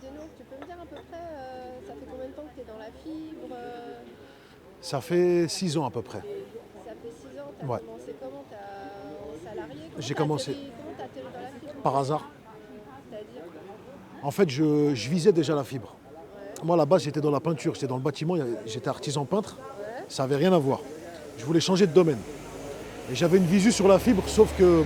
Zeno, tu peux me dire à peu près, ça fait combien de temps que tu es dans la fibre Ça fait 6 ans à peu près. Ça fait 6 ans, tu as Ouais. commencé comment? En salarié? J'ai commencé Comment t'as atterri dans la fibre? par hasard. C'est-à-dire? En fait, je visais déjà la fibre. Ouais. Moi, là-bas, j'étais dans la peinture, j'étais dans le bâtiment, j'étais artisan peintre. Ouais. Ça n'avait rien à voir. Je voulais changer de domaine. Et j'avais une visu sur la fibre, sauf que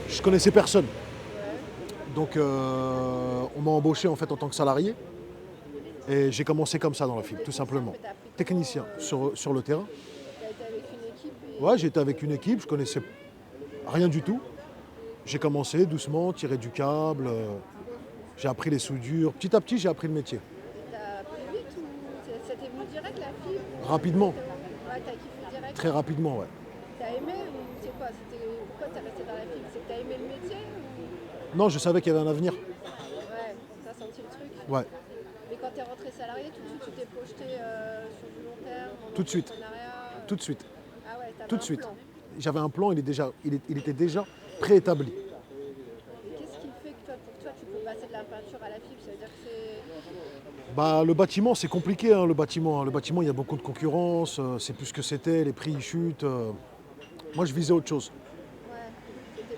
je connaissais personne. Ouais. Donc, on m'a embauché en fait en tant que salarié. Et j'ai commencé comme ça dans la fibre, tout simplement. Mais t'as appris comment, Technicien sur le terrain. t'as été avec une équipe et... Ouais, j'étais avec une équipe, je connaissais rien du tout. J'ai commencé doucement, tirer du câble. J'ai appris les soudures. Petit à petit, j'ai appris le métier. T'as appris vite ou ça t'est venu direct la fibre? Rapidement, Ouais, t'as kiffé direct. très rapidement, ouais. T'as aimé ou c'est quoi? Pourquoi t'es resté dans la fibre? C'est que t'as aimé le métier ou... Non, je savais qu'il y avait un avenir. Ouais, t'as senti le truc. Ouais, Mais quand t'es rentré salarié, tout de suite tu t'es projeté sur du long terme, en tout de suite. entrepreneuriat. Tout de suite. Ah ouais, t'avais Tout de un suite. plan. J'avais un plan, il était déjà préétabli. Et qu'est-ce qui fait que toi, pour toi, tu peux passer de la peinture à la fibre? Ça veut dire que c'est... Bah, le bâtiment, c'est compliqué, hein, le bâtiment. Le bâtiment, il y a beaucoup de concurrence, c'est plus ce que c'était, les prix ils chutent. Moi, je visais autre chose. Ouais, c'était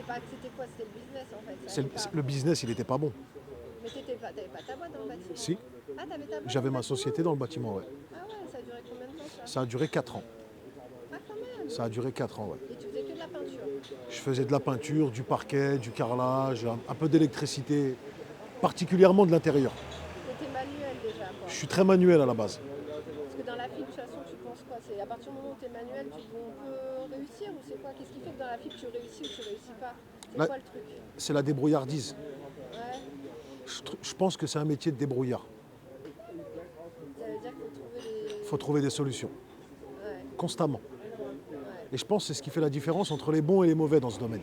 pas... C'était quoi? C'était le business en fait. Ça C'est allait pas. le business, il n'était pas bon. Mais t'avais pas ta boîte dans le bâtiment? Si, Ah, t'avais ta boîte j'avais dans le ma bâtiment? société dans le bâtiment, ouais. Ah ouais, ça a duré combien de temps ça? Ça a duré 4 ans. Ah quand même. Ça a duré 4 ans, ouais. Et tu faisais que de la peinture? Je faisais de la peinture, du parquet, du carrelage, un peu d'électricité, particulièrement de l'intérieur. C'était manuel déjà quoi. Je suis très manuel à la base. Parce que dans la fibre, de toute façon, tu penses quoi? C'est à partir du moment où tu es manuel, tu dis on peut réussir ou c'est quoi? Qu'est-ce qui fait que dans la fibre tu réussis ou tu réussis pas? C'est Là, quoi le truc? c'est la débrouillardise. Ouais, Je pense que c'est un métier de débrouillard. ça veut dire qu'il faut trouver les... Il faut trouver des solutions, Ouais, constamment. ouais. Et je pense que c'est ce qui fait la différence entre les bons et les mauvais dans ce domaine.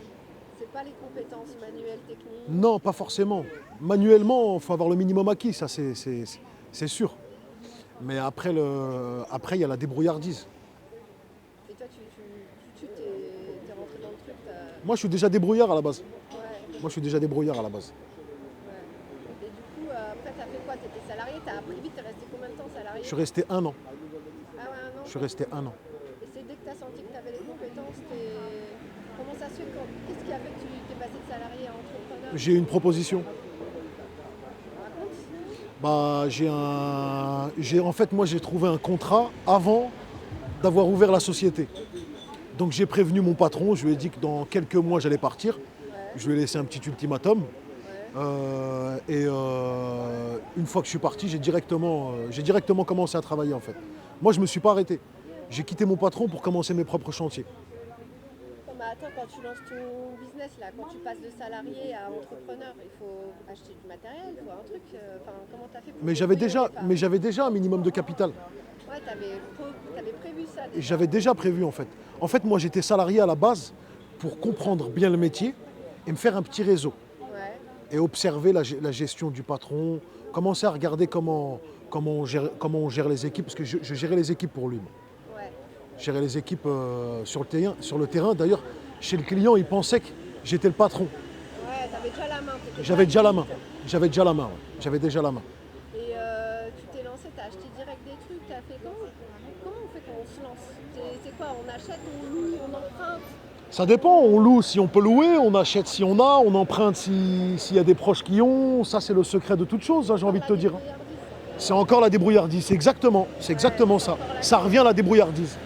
C'est pas les compétences manuelles, techniques. Non, pas forcément. Manuellement, il faut avoir le minimum acquis, ça c'est sûr. Mais après, il y a la débrouillardise. Et toi, tu t'es rentré dans le truc, Moi, je suis déjà débrouillard à la base. Ouais, Moi, je suis déjà débrouillard à la base. ouais. Et du coup, après, t'as fait quoi? T'étais salarié, t'as appris vite, t'es resté combien de temps salarié? Je suis resté 1 an. Ah ouais, un an? Je suis resté 1 an. Et c'est dès que t'as senti que t'avais les compétences, comment ça se fait? Qu'est-ce qui a fait que tu t'es passé de salarié à entrepreneur? J'ai eu une proposition. Raconte. Bah, en fait, moi, j'ai trouvé un contrat avant d'avoir ouvert la société. Donc, j'ai prévenu mon patron. Je lui ai dit que dans quelques mois, j'allais partir. Ouais, Je lui ai laissé un petit ultimatum. ouais. Une fois que je suis parti, j'ai directement commencé à travailler en fait. Moi, je ne me suis pas arrêté. J'ai quitté mon patron pour commencer mes propres chantiers. Non, mais attends, quand tu lances ton business, là, quand tu passes de salarié à entrepreneur, il faut acheter du matériel, il faut un truc. Enfin, comment t'as fait pour Mais te débrouiller au départ? j'avais déjà un minimum de capital. Ouais, t'avais prévu ça Et déjà. j'avais déjà prévu en fait. En fait, moi, j'étais salarié à la base pour comprendre bien le métier et me faire un petit réseau. Ouais, Et observer la gestion du patron, commencer à regarder comment on gère les équipes, parce que je gérais les équipes pour lui. Moi. ouais, Je gérais les équipes sur le terrain. Sur le terrain. D'ailleurs, chez le client, il pensait que j'étais le patron. ouais, t'avais déjà la main. T'étais J'avais pas déjà la vite. main. J'avais déjà la main. Ouais. J'avais déjà la main. Et tu t'es lancé, t'as acheté direct des trucs, t'as fait comment on fait quand on se lance? C'est quoi? On achète, on loue, on emprunte? Ça dépend, on loue si on peut louer, on achète si on a, on emprunte s'il y a des proches qui ont. Ça, c'est le secret de toute chose, hein, j'ai envie de te dire. C'est encore la débrouillardise, c'est exactement ça. Ça revient à la débrouillardise.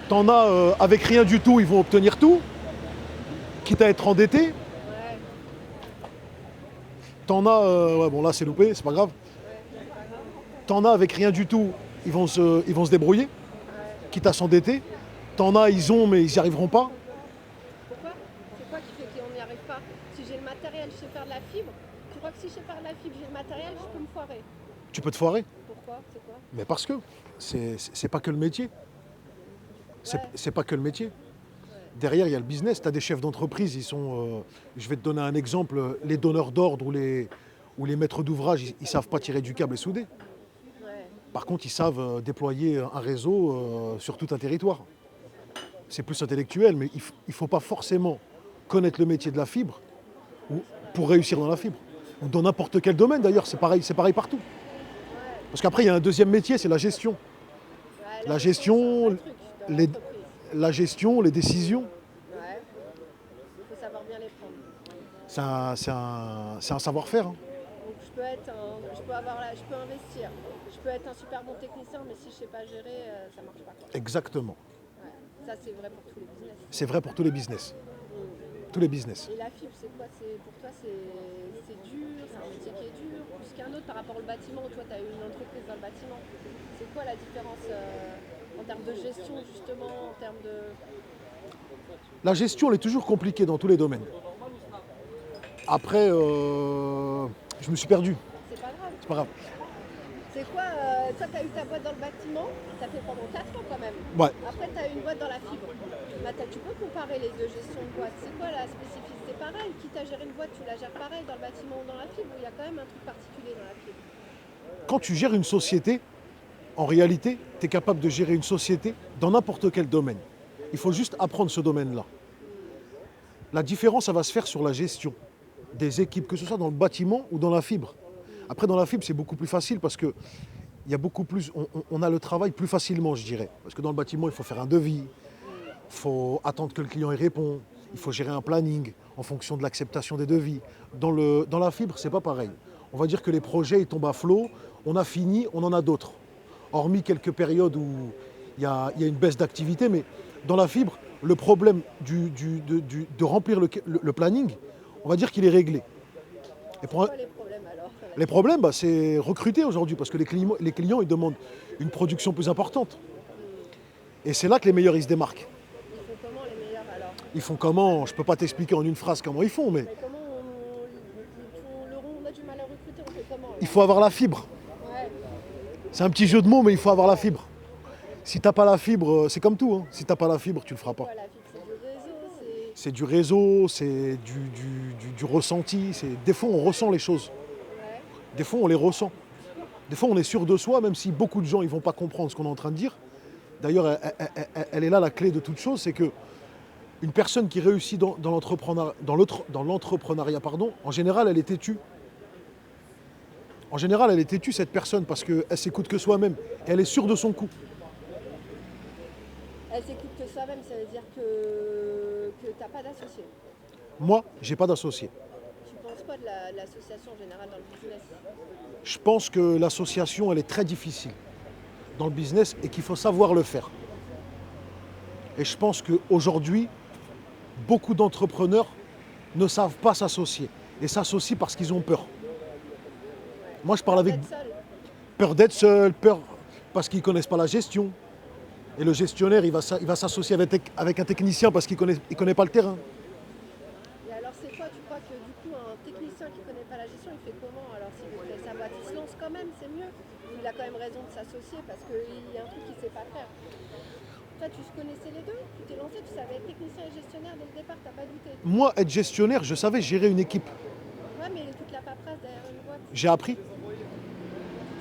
T'en as avec rien du tout, ils vont obtenir tout, quitte à être endetté. Ouais, T'en as, ouais, bon là c'est loupé, c'est pas grave. T'en as avec rien du tout, ils vont se débrouiller, quitte à s'endetter. T'en as, ils ont, mais ils n'y arriveront pas. pourquoi? C'est quoi qui fait qu'on n'y arrive pas? Si j'ai le matériel, je sais faire de la fibre. Tu crois que si je sais faire de la fibre, j'ai le matériel, je peux me foirer? Tu peux te foirer, Pourquoi? C'est quoi? mais parce que c'est pas que le métier. C'est pas que le métier. Derrière, il y a le business. Tu as des chefs d'entreprise, je vais te donner un exemple, les donneurs d'ordre ou les maîtres d'ouvrage, ils ne savent pas tirer du câble et souder. Ouais, Par contre, ils savent déployer un réseau sur tout un territoire. C'est plus intellectuel, mais il ne faut pas forcément connaître le métier de la fibre pour réussir dans la fibre. Ou dans n'importe quel domaine d'ailleurs, c'est pareil partout. Parce qu'après, il y a un deuxième métier, c'est la gestion. Ouais, La gestion, c'est un gestion, vrai truc dans les, l'entreprise. la gestion, les décisions, Ouais. Il faut savoir bien les prendre. c'est un savoir-faire, hein. Donc je peux investir, je peux être un super bon technicien, mais si je sais pas gérer, ça marche pas, quoi. Exactement. Ouais. Ça c'est vrai pour tous les business. C'est vrai pour tous les business. Tous les business. Et la fibre, c'est quoi? Pour toi, c'est dur, c'est un métier qui est dur, plus qu'un autre par rapport au bâtiment. Toi, tu as eu une entreprise dans le bâtiment. C'est quoi la différence en termes de gestion, justement, en termes de... La gestion, elle est toujours compliquée dans tous les domaines. Après, je me suis perdu. C'est pas grave. C'est pas grave. C'est quoi toi, tu as eu ta boîte dans le bâtiment, ça fait pendant 4 ans quand même. Ouais. Après, tu as eu une boîte dans la fibre. Tu peux comparer les deux gestions de boîte. C'est quoi la spécificité? Pareil, quitte à gérer une boîte, tu la gères pareil dans le bâtiment ou dans la fibre, ou il y a quand même un truc particulier dans la fibre? Quand tu gères une société, en réalité, tu es capable de gérer une société dans n'importe quel domaine. Il faut juste apprendre ce domaine-là. La différence, ça va se faire sur la gestion des équipes, que ce soit dans le bâtiment ou dans la fibre. Après, dans la fibre, c'est beaucoup plus facile parce que il y a beaucoup plus, on a le travail plus facilement, je dirais. Parce que dans le bâtiment, il faut faire un devis, il faut attendre que le client y réponde, il faut gérer un planning en fonction de l'acceptation des devis. Dans la fibre, c'est pas pareil. On va dire que les projets ils tombent à flot, on a fini, on en a d'autres. Hormis quelques périodes où il y a une baisse d'activité, mais dans la fibre, le problème de remplir le planning, on va dire qu'il est réglé. Et C'est quoi les problèmes alors? les problèmes, c'est recruter aujourd'hui, parce que les clients ils demandent une production plus importante. Et c'est là que les meilleurs ils se démarquent. Ils font comment les meilleurs alors? Ils font comment? Je ne peux pas t'expliquer en une phrase comment ils font, mais Mais comment on a du mal à recruter, on fait comment il alors? faut avoir la fibre. Ouais. C'est un petit jeu de mots, mais il faut avoir la fibre. Si t'as pas la fibre, c'est comme tout, hein. Si t'as pas la fibre, tu le feras pas. Quoi, la fibre, c'est du réseau, C'est du réseau, c'est du ressenti. Des fois, on ressent les choses. Ouais. Des fois, on les ressent. Des fois, on est sûr de soi, même si beaucoup de gens ne vont pas comprendre ce qu'on est en train de dire. D'ailleurs, elle est là la clé de toute chose, c'est que une personne qui réussit dans l'entrepreneuriat, en général, elle est têtue. En général, elle est têtue, cette personne, parce qu'elle s'écoute que soi-même. Et elle est sûre de son coup. Elle s'écoute que soi-même, ça veut dire que t'as pas d'associé. Moi, j'ai pas d'associé. Tu penses quoi de l'association en général dans le business? Je pense que l'association, elle est très difficile dans le business et qu'il faut savoir le faire. Et je pense qu'aujourd'hui, beaucoup d'entrepreneurs ne savent pas s'associer. Et s'associent parce qu'ils ont peur. Moi, je parle avec D'être seul. peur d'être seul, peur parce qu'ils ne connaissent pas la gestion. Et le gestionnaire, il va s'associer avec un technicien parce qu'il connaît pas le terrain. Et alors c'est quoi, tu crois que du coup un technicien qui connaît pas la gestion, il fait comment? Alors s'il veut créer sa boîte, il se lance quand même, c'est mieux. Ou il a quand même raison de s'associer parce qu'il y a un truc qu'il sait pas faire. Toi tu connaissais les deux, tu t'es lancé, tu savais être technicien et gestionnaire dès le départ, t'as pas douté. Moi, être gestionnaire, je savais gérer une équipe. Ouais mais toute la paperasse derrière une boîte, J'ai appris, tu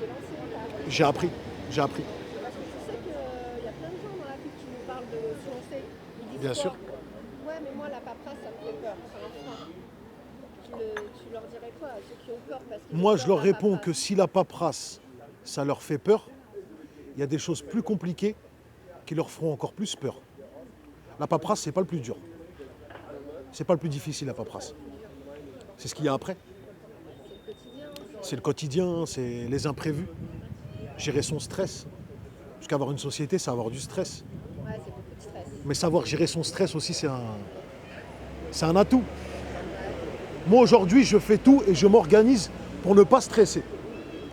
t'es lancé là. j'ai appris, j'ai appris. Parce que tu sais qu'il y a plein de gens dans la pub qui nous parlent de se lancer. Ils disent Bien quoi? sûr. Ouais mais moi la paperasse ça me fait peur, c'est un frein. Tu leur dirais quoi à ceux qui ont peur parce qu'ils ont Moi, peur je leur de la réponds que paperasse? si la paperasse, ça leur fait peur, il y a des choses plus compliquées qui leur feront encore plus peur. La paperasse, c'est pas le plus dur. C'est pas le plus difficile, la paperasse. C'est ce qu'il y a après. C'est le quotidien. C'est le quotidien, c'est les imprévus. Gérer son stress. Parce qu'avoir une société, c'est avoir du stress. Ouais, c'est beaucoup de stress. Mais savoir gérer son stress aussi, c'est un atout. Moi, aujourd'hui, je fais tout et je m'organise pour ne pas stresser.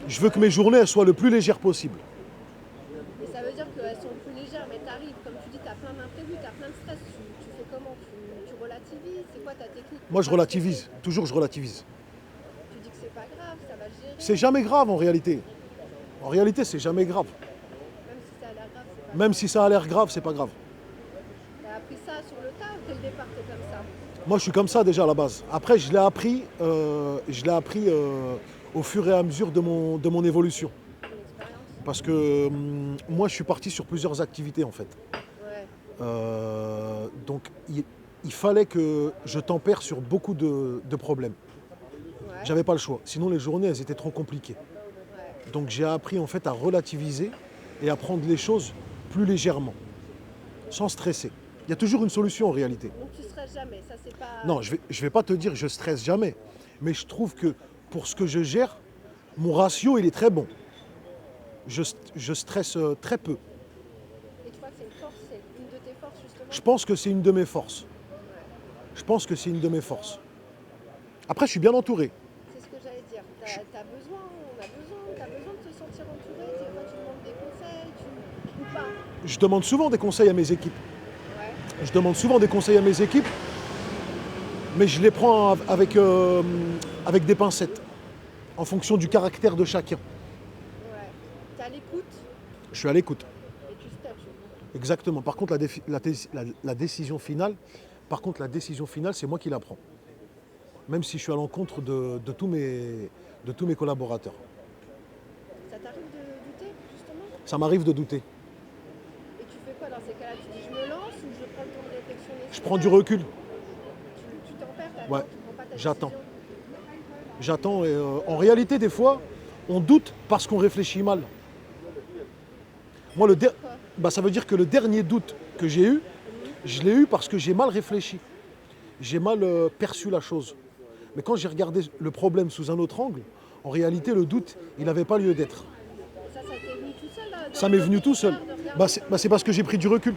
Je veux que mes journées elles soient le plus légères possible. Et ça veut dire qu'elles sont plus légères, mais t'arrives, comme tu dis, t'as plein d'imprévus, t'as plein de stress. Tu fais comment? Tu relativises? C'est quoi ta technique? Moi, je relativise. Toujours, je relativise. Tu dis que c'est pas grave, ça va se gérer. C'est jamais grave en réalité. En réalité, c'est jamais grave. Même si ça a l'air grave, c'est pas grave. Même si ça a l'air grave, c'est pas grave. T'as appris ça sur le tas ou dès le départ t'es comme ça? Moi, je suis comme ça déjà à la base. Après, je l'ai appris, au fur et à mesure de mon évolution. Ton expérience? Parce que moi, je suis parti sur plusieurs activités en fait. Ouais. Donc, il fallait que je tempère sur beaucoup de problèmes. J'avais pas le choix. Sinon, les journées, elles étaient trop compliquées. Ouais. Donc, j'ai appris en fait à relativiser et à prendre les choses plus légèrement, sans stresser. Il y a toujours une solution en réalité. Donc tu stresses jamais, ça c'est pas... Non, je vais pas te dire que je stresse jamais. Mais je trouve que pour ce que je gère, mon ratio, il est très bon. Je stresse très peu. Et tu crois que c'est une force, c'est une de tes forces justement? Je pense que c'est une de mes forces. Je pense que c'est une de mes forces. Après, je suis bien entouré. C'est ce que j'allais dire. T'as besoin, t'as besoin de te sentir entouré, quand tu demandes des conseils, ou pas. Je demande souvent des conseils à mes équipes. Ouais. Je demande souvent des conseils à mes équipes, mais je les prends avec des pincettes, en fonction du caractère de chacun. Ouais. T'es à l'écoute Je suis à l'écoute. et tu statues. Exactement. Par contre, la décision finale, c'est moi qui la prends. Même si je suis à l'encontre de tous mes collaborateurs. Ça t'arrive de douter justement? Ça m'arrive de douter. Et tu fais quoi dans ces cas-là? Tu dis je me lance ou je prends le temps de réflexion nécessaire? Je prends du recul. Tu tempères, t'attends, Ouais. tu prends pas ta J'attends. décision. J'attends et en réalité, des fois, on doute parce qu'on réfléchit mal. Moi, ça veut dire que le dernier doute que j'ai eu, je l'ai eu parce que j'ai mal réfléchi. J'ai mal perçu la chose. Mais quand j'ai regardé le problème sous un autre angle, en réalité, le doute, il n'avait pas lieu d'être. Ça t'est venu tout seul là, Ça m'est venu tout seul. de regarder? C'est parce que j'ai pris du recul.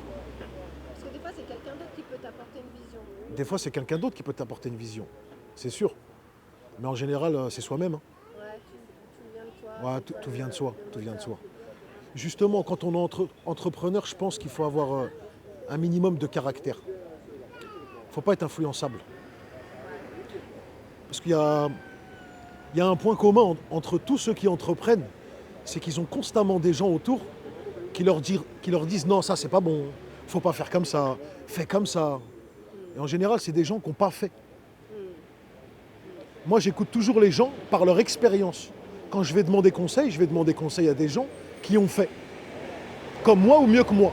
Parce que des fois c'est quelqu'un d'autre qui peut t'apporter une vision. Des fois, c'est quelqu'un d'autre qui peut t'apporter une vision. C'est sûr. Mais en général, c'est soi-même. Ouais, tout vient de toi. Ouais, tout vient de soi. Tout vient de soi. Justement, quand on est entrepreneur, je pense qu'il faut avoir un minimum de caractère. Il ne faut pas être influençable. Parce qu'il y a un point commun entre tous ceux qui entreprennent, c'est qu'ils ont constamment des gens autour qui leur disent non, ça c'est pas bon, faut pas faire comme ça, fais comme ça. Et en général, c'est des gens qui n'ont pas fait. Moi, j'écoute toujours les gens par leur expérience. Quand je vais demander conseil à des gens qui ont fait. Comme moi ou mieux que moi.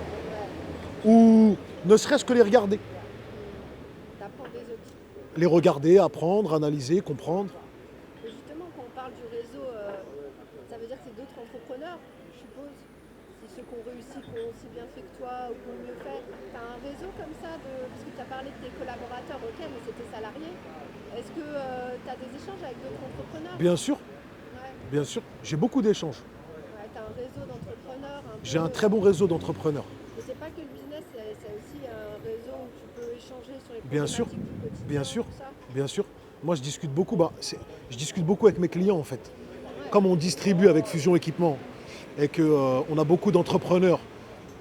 Ou ne serait-ce que les regarder. T'apprends des autres. Les regarder, apprendre, analyser, comprendre. Et justement, quand on parle du réseau, ça veut dire que c'est d'autres entrepreneurs, je suppose. Si ceux qui ont réussi, qui ont aussi bien fait que toi ou qui ont mieux fait. T'as un réseau comme ça parce que tu as parlé de tes collaborateurs, ok, mais c'était salarié. Est-ce que tu as des échanges avec d'autres entrepreneurs? Bien sûr, Ouais. bien sûr. J'ai beaucoup d'échanges. Ouais, tu as un réseau d'entrepreneurs. J'ai un très bon réseau d'entrepreneurs. Mais c'est pas que le business, c'est aussi un réseau où tu peux échanger sur les Bien sûr, problématiques du quotidien, bien sûr, tout ça. bien sûr. Moi, je discute beaucoup. Je discute beaucoup avec mes clients en fait. Comme on distribue avec Fusion Équipement et qu'on a beaucoup d'entrepreneurs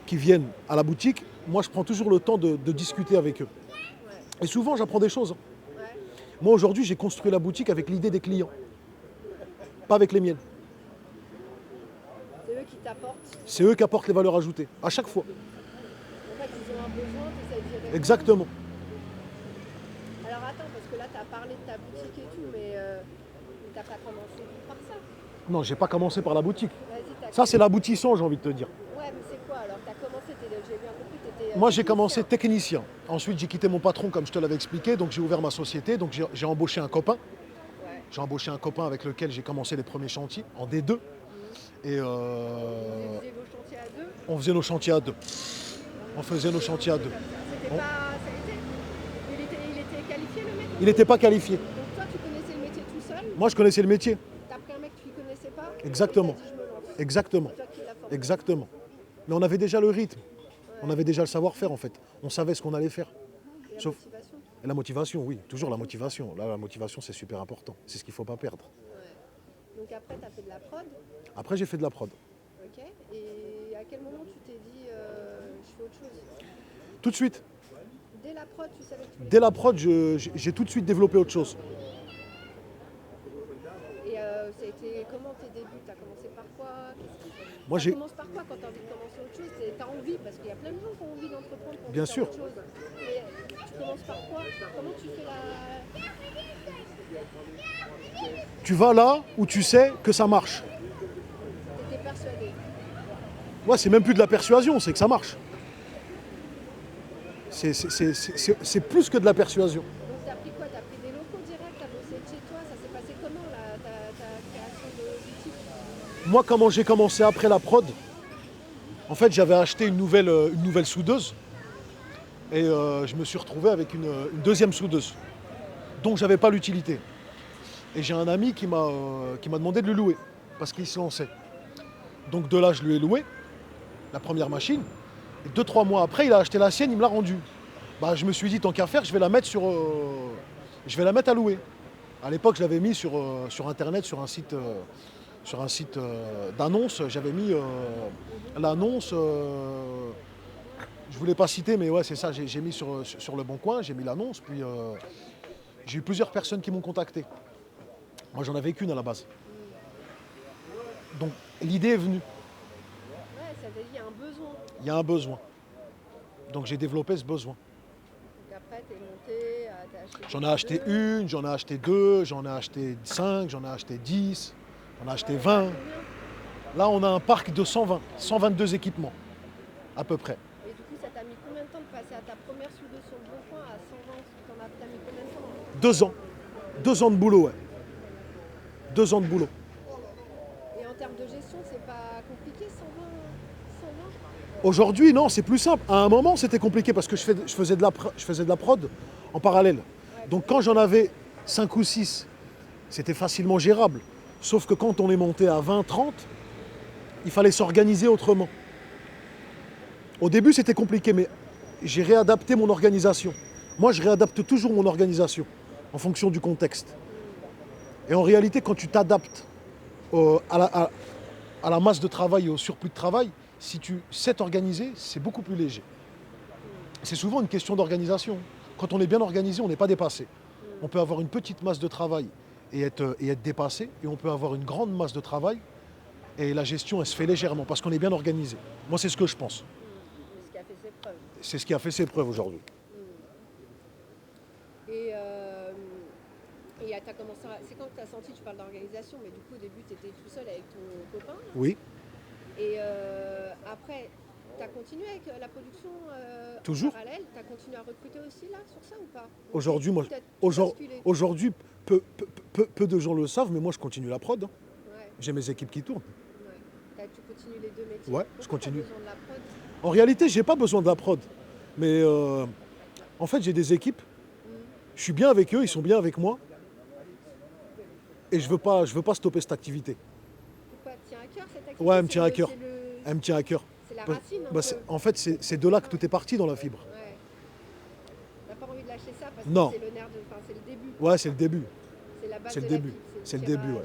qui viennent à la boutique, moi, je prends toujours le temps de discuter avec eux. Ouais. Et souvent, j'apprends des choses. Ouais. Moi, aujourd'hui, j'ai construit la boutique avec l'idée des clients, pas avec les miennes. C'est eux qui t'apportent. C'est eux qui apportent les valeurs ajoutées, à chaque fois. En fait, ils ont un besoin, tu essaies d'y répondre. Exactement. Alors attends, parce que là, tu as parlé de ta boutique et tout, mais tu n'as pas commencé par ça. Non, j'ai pas commencé par la boutique. Vas-y, Ça, c'est l'aboutissant, j'ai envie de te dire. Ouais, mais c'est quoi alors? Tu as commencé, j'ai bien compris, tu étais. Moi, j'ai commencé technicien. Ensuite, j'ai quitté mon patron, comme je te l'avais expliqué. Donc, j'ai ouvert ma société. Donc, j'ai embauché un copain. Ouais. J'ai embauché un copain avec lequel j'ai commencé les premiers chantiers, en D2. Et Vous faisiez vos chantiers à deux. on faisait nos chantiers à deux. On faisait nos chantiers à deux. C'était On- pas. Ça a été. Il était qualifié le mec? Il n'était pas qualifié. Donc toi, tu connaissais le métier tout seul. Moi, je connaissais le métier. T'as pris un mec que tu ne connaissais pas. Exactement. Et t'as dit, je me lance. Exactement. C'est toi qui l'as formé. Exactement. Mais on avait déjà le rythme. On avait déjà le savoir-faire, en fait. On savait ce qu'on allait faire. Et la Sauf- motivation. Et la motivation, oui. Toujours la motivation. Là, la motivation, c'est super important. C'est ce qu'il ne faut pas perdre. Ouais. Donc après, tu as fait de la prod. Après, j'ai fait de la prod. Ok. Et à quel moment tu t'es dit, je fais autre chose? Tout de suite. Dès la prod, tu savais que tu voulais. Dès la prod, j'ai tout de suite développé autre chose. Et ça a été comment tes débuts? Tu as commencé par quoi? Moi, Ça j'ai... commence par quoi quand tu as envie de commencer autre chose? Tu as envie, parce qu'il y a plein de gens qui ont envie d'entreprendre pour Bien faire sûr. autre chose. Mais tu commences par quoi? Comment tu fais la. Tu vas là où tu sais que ça marche. Tu étais persuadé. Ouais, c'est même plus de la persuasion, c'est que ça marche. C'est plus que de la persuasion. Donc tu as pris quoi? Tu as pris des locaux directs? Tu as bossé de chez toi, ça s'est passé comment ta création de boutique? Moi, comment j'ai commencé après la prod, en fait, j'avais acheté une nouvelle soudeuse et je me suis retrouvé avec une deuxième soudeuse dont j'avais pas l'utilité. Et j'ai un ami qui m'a demandé de le louer parce qu'il se lançait. Donc de là, je lui ai loué la première machine. Et 2-3 mois après, il a acheté la sienne, il me l'a rendue. Bah, je me suis dit, tant qu'à faire, je vais la mettre à louer. À l'époque, je l'avais mis sur Internet, sur un site d'annonce. J'avais mis l'annonce. Je voulais pas citer, mais ouais, c'est ça. J'ai mis sur Le Bon Coin, j'ai mis l'annonce. Puis j'ai eu plusieurs personnes qui m'ont contacté. Moi, j'en avais qu'une à la base. Donc, l'idée est venue. Ouais, ça veut dire qu'il y a un besoin. Il y a un besoin. Donc, j'ai développé ce besoin. Donc après, t'es monté, t'as acheté. J'en ai acheté une, j'en ai acheté deux, j'en ai acheté 5, j'en ai acheté 10, j'en ai acheté 20. Combien? Là, on a un parc de 120, 122 équipements, à peu près. Et du coup, ça t'a mis combien de temps de passer à ta première soudeuse sur Le Bon Coin à 120? T'as mis combien de temps? 2 ans. 2 ans de boulot, ouais. 2 ans de boulot. Et en termes de gestion, c'est pas compliqué, 120? Aujourd'hui, non, c'est plus simple. À un moment, c'était compliqué parce que je faisais de la prod en parallèle. Donc quand j'en avais 5 ou 6, c'était facilement gérable. Sauf que quand on est monté à 20, 30, il fallait s'organiser autrement. Au début, c'était compliqué, mais j'ai réadapté mon organisation. Moi, je réadapte toujours mon organisation en fonction du contexte. Et en réalité, quand tu t'adaptes à la masse de travail et au surplus de travail, si tu sais t'organiser, c'est beaucoup plus léger. C'est souvent une question d'organisation. Quand on est bien organisé, on n'est pas dépassé. On peut avoir une petite masse de travail et être dépassé, et on peut avoir une grande masse de travail et la gestion, elle se fait légèrement parce qu'on est bien organisé. Moi, c'est ce que je pense. Ce qui a fait ses preuves. C'est ce qui a fait ses preuves aujourd'hui. Et t'as commencé c'est quand que tu as senti, tu parles d'organisation, mais du coup au début tu étais tout seul avec ton copain. Oui, Et après, tu as continué avec la production toujours. en parallèle. Tu as continué à recruter aussi là sur ça ou pas? Aujourd'hui, moi, Peut-être basculé. aujourd'hui, peu de gens le savent, mais moi, je continue la prod. Ouais, J'ai mes équipes qui tournent. ouais. Tu continues les deux métiers. Ouais, Pourquoi je continue. t'as besoin de la prod? En réalité, j'ai pas besoin de la prod. Mais en fait, j'ai des équipes. Je suis bien avec eux, ils sont bien avec moi. Et je veux pas stopper cette activité. Pourquoi? Elle te tient à cœur cette activité? Ouais, elle me tient à cœur. C'est Elle me tient à cœur. la racine un Bah, peu. en fait, c'est de là que tout est parti dans la fibre. Ouais. T'as pas envie de lâcher ça parce Non. que c'est le nerf de. Enfin, c'est le début. Ouais, c'est le début. C'est la base C'est le de début. l'activité, C'est le tirage, début, ouais.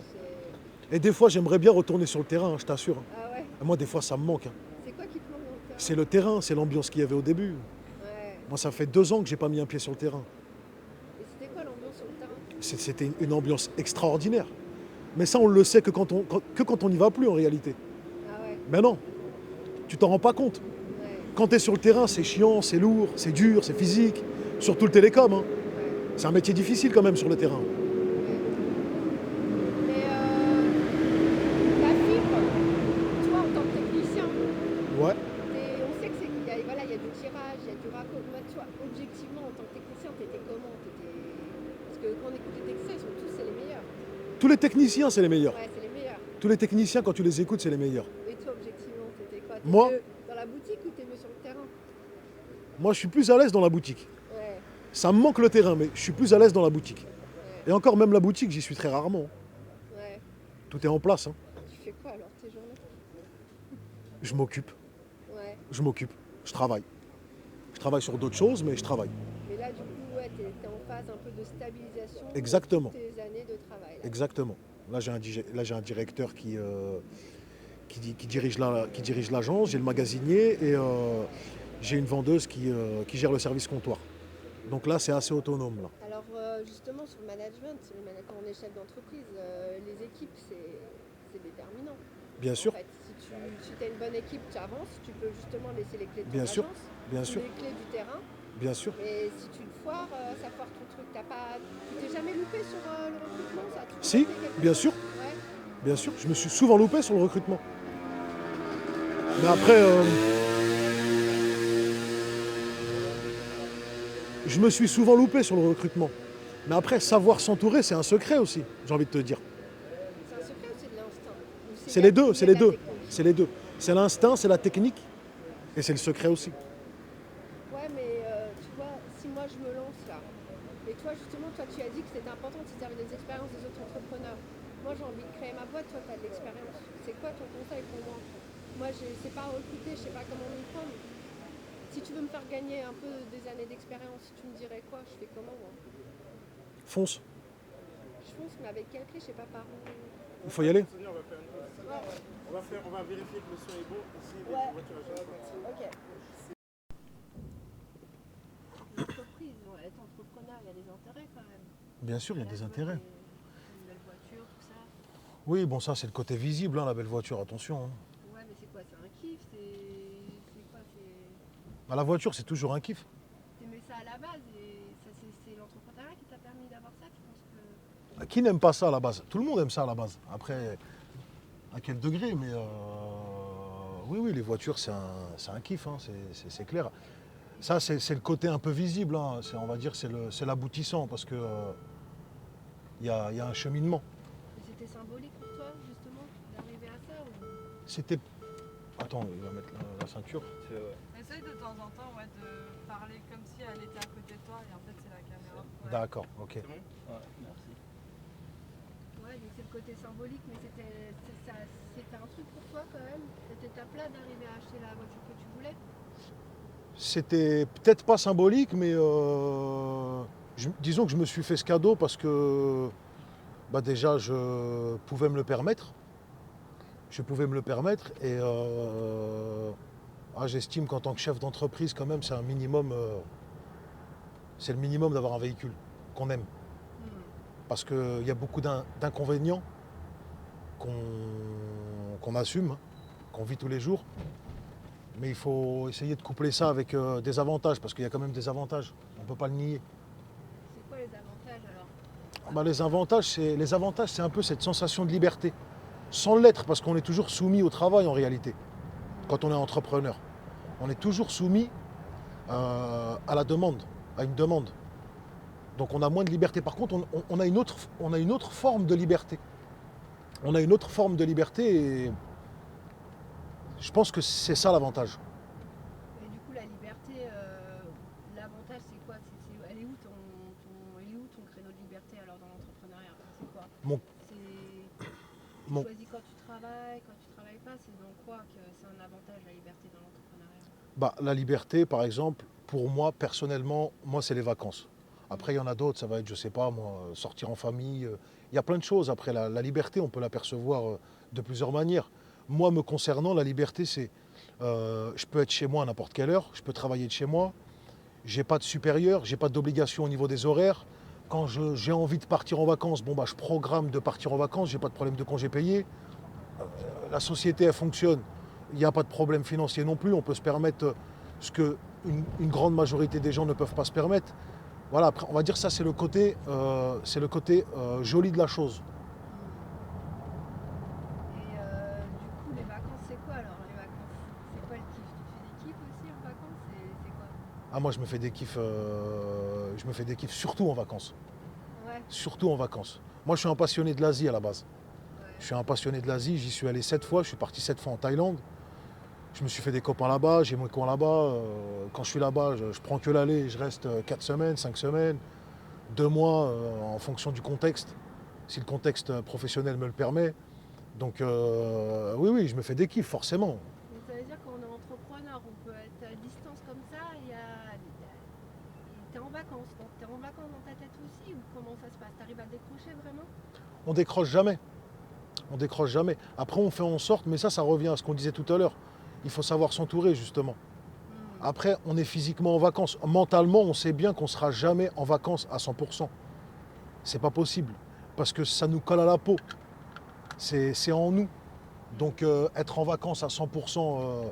Et des fois, j'aimerais bien retourner sur le terrain, hein, je t'assure. Ah ouais. Moi, des fois, ça me manque. Hein. C'est quoi qui te manque dans le terrain? C'est le terrain, c'est l'ambiance qu'il y avait au début. Ouais. Moi, ça fait 2 ans que j'ai pas mis un pied sur le terrain. Et c'était quoi l'ambiance sur le terrain? C'était une ambiance extraordinaire. Mais ça, on le sait que quand on n'y va plus en réalité. Ah ouais. Mais non, tu t'en rends pas compte. Ouais. Quand tu es sur le terrain, c'est chiant, c'est lourd, c'est dur, c'est physique. Surtout le télécom. Hein. Ouais. C'est un métier difficile quand même sur le terrain. Mais la fibre, toi en tant que technicien, Ouais. on sait qu'il y a, voilà, il y a du tirage, il y a du raccord. Moi, toi, objectivement, en tant que technicien, t'étais comment? Parce que quand on écoute les techniciens, ils sont tous, c'est les meilleurs. Tous les techniciens, c'est les meilleurs. Ouais, c'est les meilleurs. Tous les techniciens, quand tu les écoutes, c'est les meilleurs. Et toi, objectivement, t'étais quoi? Moi Mieux dans la boutique ou t'es mieux sur le terrain? Moi, je suis plus à l'aise dans la boutique. Ouais, Ça me manque le terrain, mais je suis plus à l'aise dans la boutique. ouais, Et encore, même la boutique, j'y suis très rarement. ouais. Tout est en place. Hein. Tu fais quoi alors tes journées? Je m'occupe. Ouais. Je m'occupe. Je travaille. Je travaille sur d'autres choses, mais je travaille. Mais là, du coup, ouais, t'es en phase un peu de stabilisation. Exactement. De tes années de travail. Là. Exactement. Là, j'ai un directeur qui dirige l'agence, j'ai le magasinier et j'ai une vendeuse qui gère le service comptoir. Donc là, c'est assez autonome. Là. Alors, justement, sur le management, quand on est chef d'entreprise, les équipes, c'est déterminant. Bien sûr, En fait, si tu as une bonne équipe, tu avances, tu peux justement laisser les clés de ton Bien sûr, agence, bien ou sûr. les clés du terrain. bien sûr. Mais si tu te foires, ça foire ton truc. Tu t'es jamais loupé sur le recrutement, ça a toujours Si, été quelque bien chose? sûr. Ouais. Bien sûr, je me suis souvent loupé sur le recrutement. Mais après, je me suis souvent loupé sur le recrutement. Mais après, savoir s'entourer, c'est un secret aussi, j'ai envie de te dire. C'est un secret ou c'est de l'instinct? Ou C'est il y a les deux, il y c'est a de les la deux. technique? C'est les deux. C'est l'instinct, c'est la technique, et c'est le secret aussi. Ouais, mais tu vois, si moi je me lance là, et toi justement, toi tu as dit que c'était important si tu avais des expériences des autres entrepreneurs. Moi j'ai envie de créer ma boîte, toi tu as de l'expérience. C'est quoi ton conseil pour moi? Moi je sais pas recruter, je sais pas comment m'y prendre. Si tu veux me faire gagner un peu des années d'expérience, tu me dirais quoi? Je fais comment moi? Fonce, Je pense, mais avec quelle clé, je sais pas par où. il faut y aller. Sonia, on va faire une pause. Ouais, On va vérifier que le son est bon. Ici, les Ouais. voitures à Jonathan. ok. L'entreprise, ouais, être entrepreneur, il y a des intérêts quand même. Bien sûr, il y a des intérêts. Une belle voiture, tout ça. Oui, bon, ça, c'est le côté visible, hein, la belle voiture, attention. Hein. Ouais, mais c'est quoi? C'est un kiff? C'est quoi? Bah, la voiture, c'est toujours un kiff. T'aimais ça à la base et ça, c'est l'entrepreneuriat qui t'a permis d'avoir ça? Tu penses que. Qui n'aime pas ça à la base? Tout le monde aime ça à la base. Après, à quel degré? Mais oui, oui, les voitures, c'est un kiff, hein, c'est clair. Ça, c'est le côté un peu visible. Hein. On va dire c'est l'aboutissant parce que il y a un cheminement. Mais c'était symbolique pour toi, justement, d'arriver à ça ou. C'était. Attends, il va mettre la ceinture. Essaye de temps en temps de parler comme si elle était à côté de toi et en fait c'est la caméra. Ouais. D'accord, ok. C'est bon? Ouais, merci. Ouais, donc c'est le côté symbolique, mais c'était un truc pour toi quand même, cette étape-là d'arriver à acheter la voiture que tu voulais. C'était peut-être pas symbolique, mais disons que je me suis fait ce cadeau parce que bah déjà je pouvais me le permettre. Je pouvais me le permettre et j'estime qu'en tant que chef d'entreprise, quand même, c'est un minimum. C'est le minimum d'avoir un véhicule qu'on aime. Parce qu'il y a beaucoup d'inconvénients qu'on assume, hein, qu'on vit tous les jours. Mais il faut essayer de coupler ça avec des avantages, parce qu'il y a quand même des avantages. On ne peut pas le nier. C'est quoi les avantages alors? Bah, les avantages, c'est un peu cette sensation de liberté. Sans l'être, parce qu'on est toujours soumis au travail en réalité, quand on est entrepreneur. On est toujours soumis à la demande, à une demande. Donc on a moins de liberté. Par contre, on a une autre forme de liberté. On a une autre forme de liberté et je pense que c'est ça l'avantage. Et du coup, la liberté, l'avantage c'est quoi? Elle est où elle est où ton créneau de liberté alors dans l'entrepreneuriat? C'est quoi? Mon- Tu mon- choisis quand tu travailles pas, c'est dans quoi que c'est un avantage la liberté dans l'entrepreneuriat? Bah, la liberté, par exemple, pour moi, personnellement, moi, c'est les vacances. Après, il y en a d'autres, ça va être, je sais pas, moi, sortir en famille. Il y a plein de choses. Après, la liberté, on peut l'apercevoir de plusieurs manières. Moi, me concernant, la liberté, c'est je peux être chez moi à n'importe quelle heure, je peux travailler de chez moi, j'ai pas de supérieur, j'ai pas d'obligation au niveau des horaires. Quand j'ai envie de partir en vacances, bon, bah, je programme de partir en vacances, j'ai pas de problème de congé payé. La société, elle fonctionne, il n'y a pas de problème financier non plus, on peut se permettre ce que une grande majorité des gens ne peuvent pas se permettre. Voilà, après, on va dire ça, c'est le côté joli de la chose. Et du coup, les vacances, c'est quoi alors les vacances? C'est quoi le kiff? Tu te fais des kiffs aussi en vacances? C'est quoi? Ah, moi, je me fais des kiffs surtout en vacances. Ouais, Surtout en vacances. Moi, je suis un passionné de l'Asie à la base. ouais. Je suis un passionné de l'Asie, j'y suis allé 7 fois, je suis parti 7 fois en Thaïlande. Je me suis fait des copains là-bas, j'ai mon coin là-bas. Quand je suis là-bas, je prends que l'aller, je reste 4 semaines, 5 semaines, 2 mois en fonction du contexte, si le contexte professionnel me le permet. Donc oui, oui, je me fais des kiffs forcément. Donc ça veut dire qu'on est entrepreneur, on peut être à distance comme ça, t'es en vacances. Donc t'es en vacances dans ta tête aussi ou comment ça se passe? T'arrives à décrocher vraiment? On décroche jamais. On décroche jamais. Après, on fait en sorte, mais ça revient à ce qu'on disait tout à l'heure. Il faut savoir s'entourer, justement. Après, on est physiquement en vacances. Mentalement, on sait bien qu'on ne sera jamais en vacances à 100%. C'est pas possible. Parce que ça nous colle à la peau. C'est en nous. Donc, être en vacances à 100%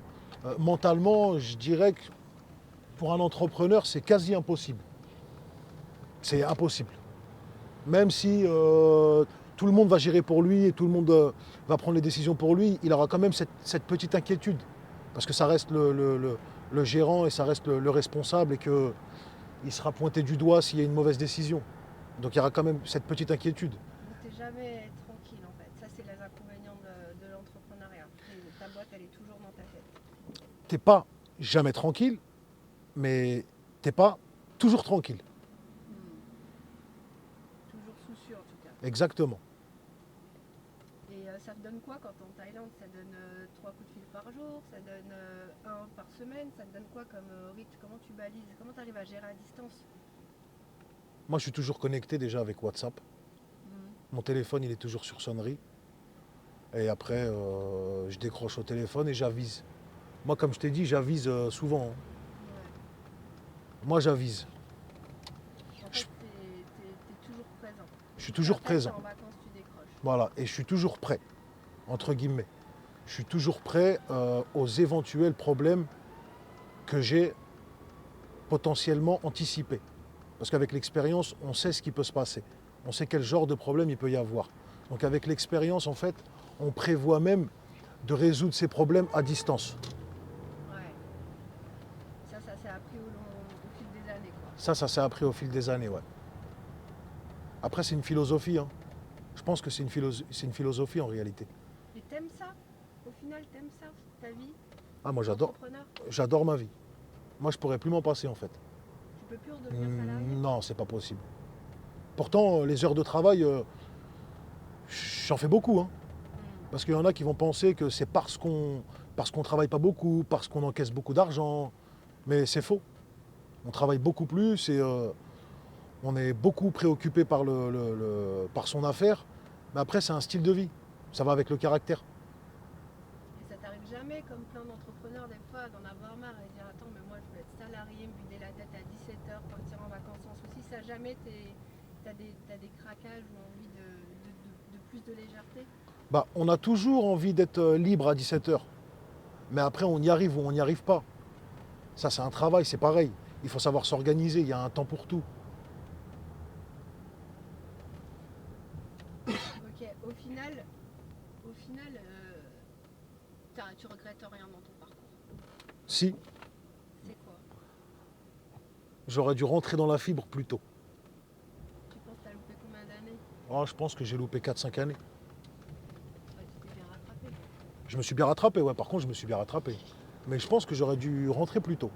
mentalement, je dirais que pour un entrepreneur, c'est quasi impossible. C'est impossible. Même si tout le monde va gérer pour lui et tout le monde va prendre les décisions pour lui, il aura quand même cette petite inquiétude. Parce que ça reste le gérant et ça reste le responsable et qu'il sera pointé du doigt s'il y a une mauvaise décision. Donc il y aura quand même cette petite inquiétude. Donc t'es jamais tranquille en fait. Ça c'est les inconvénients de l'entrepreneuriat. Ta boîte elle est toujours dans ta tête. T'es pas jamais tranquille, mais t'es pas toujours tranquille. Toujours soucieux en tout cas. Exactement. Et ça te donne quoi quand t'es en Thaïlande? Ça donne 3 coups de fil par jour, ça donne 1 par semaine, ça te donne quoi comme rythme? Comment tu balises? Comment tu arrives à gérer à distance? Moi, je suis toujours connecté déjà avec WhatsApp. Mon téléphone, il est toujours sur sonnerie. Et après, je décroche au téléphone et j'avise. Moi, comme je t'ai dit, j'avise souvent, hein. Ouais. Moi, j'avise. En fait, t'es toujours présent. Je suis toujours Après, présent. t'es en vacances, tu décroches. Voilà. Et je suis toujours prêt, entre guillemets. Je suis toujours prêt aux éventuels problèmes que j'ai potentiellement anticipés. Parce qu'avec l'expérience, on sait ce qui peut se passer. On sait quel genre de problème il peut y avoir. Donc avec l'expérience, en fait, on prévoit même de résoudre ces problèmes à distance. Ouais. Ça s'est appris au fil des années, quoi. Ça s'est appris au fil des années, ouais. Après, c'est une philosophie, hein. Je pense que c'est une philosophie en réalité. Et t'aimes ça? Au final, t'aimes ça, ta vie? Ah, moi, Entrepreneur? j'adore ma vie. Moi, je pourrais plus m'en passer, en fait. Tu peux plus redevenir salarié? Non, c'est pas possible. Pourtant, les heures de travail, j'en fais beaucoup, hein. Parce qu'il y en a qui vont penser que c'est parce qu'on travaille pas beaucoup, parce qu'on encaisse beaucoup d'argent. Mais c'est faux. On travaille beaucoup plus et on est beaucoup préoccupé par, par son affaire. Mais après, c'est un style de vie. Ça va avec le caractère. Et ça t'arrive jamais, comme plein d'entrepreneurs, des fois, d'en avoir marre et dire attends, mais moi je veux être salarié, me vider la tête à 17h, partir en vacances sans souci. Ça jamais t'as des craquages ou envie de plus de légèreté? Bah, on a toujours envie d'être libre à 17h. Mais après, on y arrive ou on n'y arrive pas. Ça, c'est un travail, c'est pareil. Il faut savoir s'organiser, il y a un temps pour tout. Ok, au final tu regrettes rien dans ton parcours. Si, C'est quoi? j'aurais dû rentrer dans la fibre plus tôt. Tu penses que t'as loupé combien d'années? Oh, je pense que j'ai loupé 4-5 années. Ouais, tu t'es bien rattrapé. Je me suis bien rattrapé, ouais, par contre, je me suis bien rattrapé. Mais je pense que j'aurais dû rentrer plus tôt.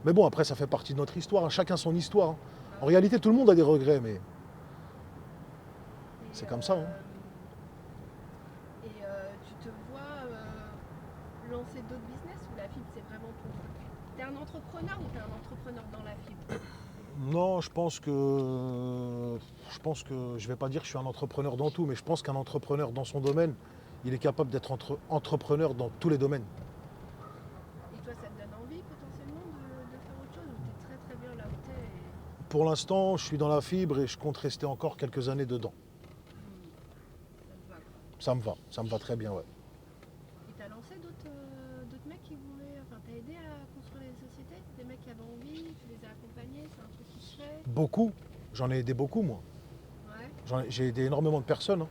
Mais bon, après, ça fait partie de notre histoire, hein. Chacun son histoire, hein. En réalité, tout le monde a des regrets, mais c'est comme ça, hein. Et tu te vois lancer d'autres business ou la fibre c'est vraiment ton truc? T'es un entrepreneur ou t'es un entrepreneur dans la fibre? Non, je vais pas dire que je suis un entrepreneur dans tout, mais je pense qu'un entrepreneur dans son domaine, il est capable d'être entrepreneur dans tous les domaines. Et toi ça te donne envie potentiellement de faire autre chose ou t'es très très bien là où t'es Pour l'instant, je suis dans la fibre et je compte rester encore quelques années dedans. ça te va quoi? Ça me va très bien, ouais. Et t'as lancé d'autres mecs qui voulaient, enfin t'as aidé à construire les sociétés? Des mecs qui avaient envie, tu les as accompagnés, c'est un truc qui se fait? Beaucoup, j'en ai aidé beaucoup, moi. Ouais, J'ai aidé énormément de personnes, hein.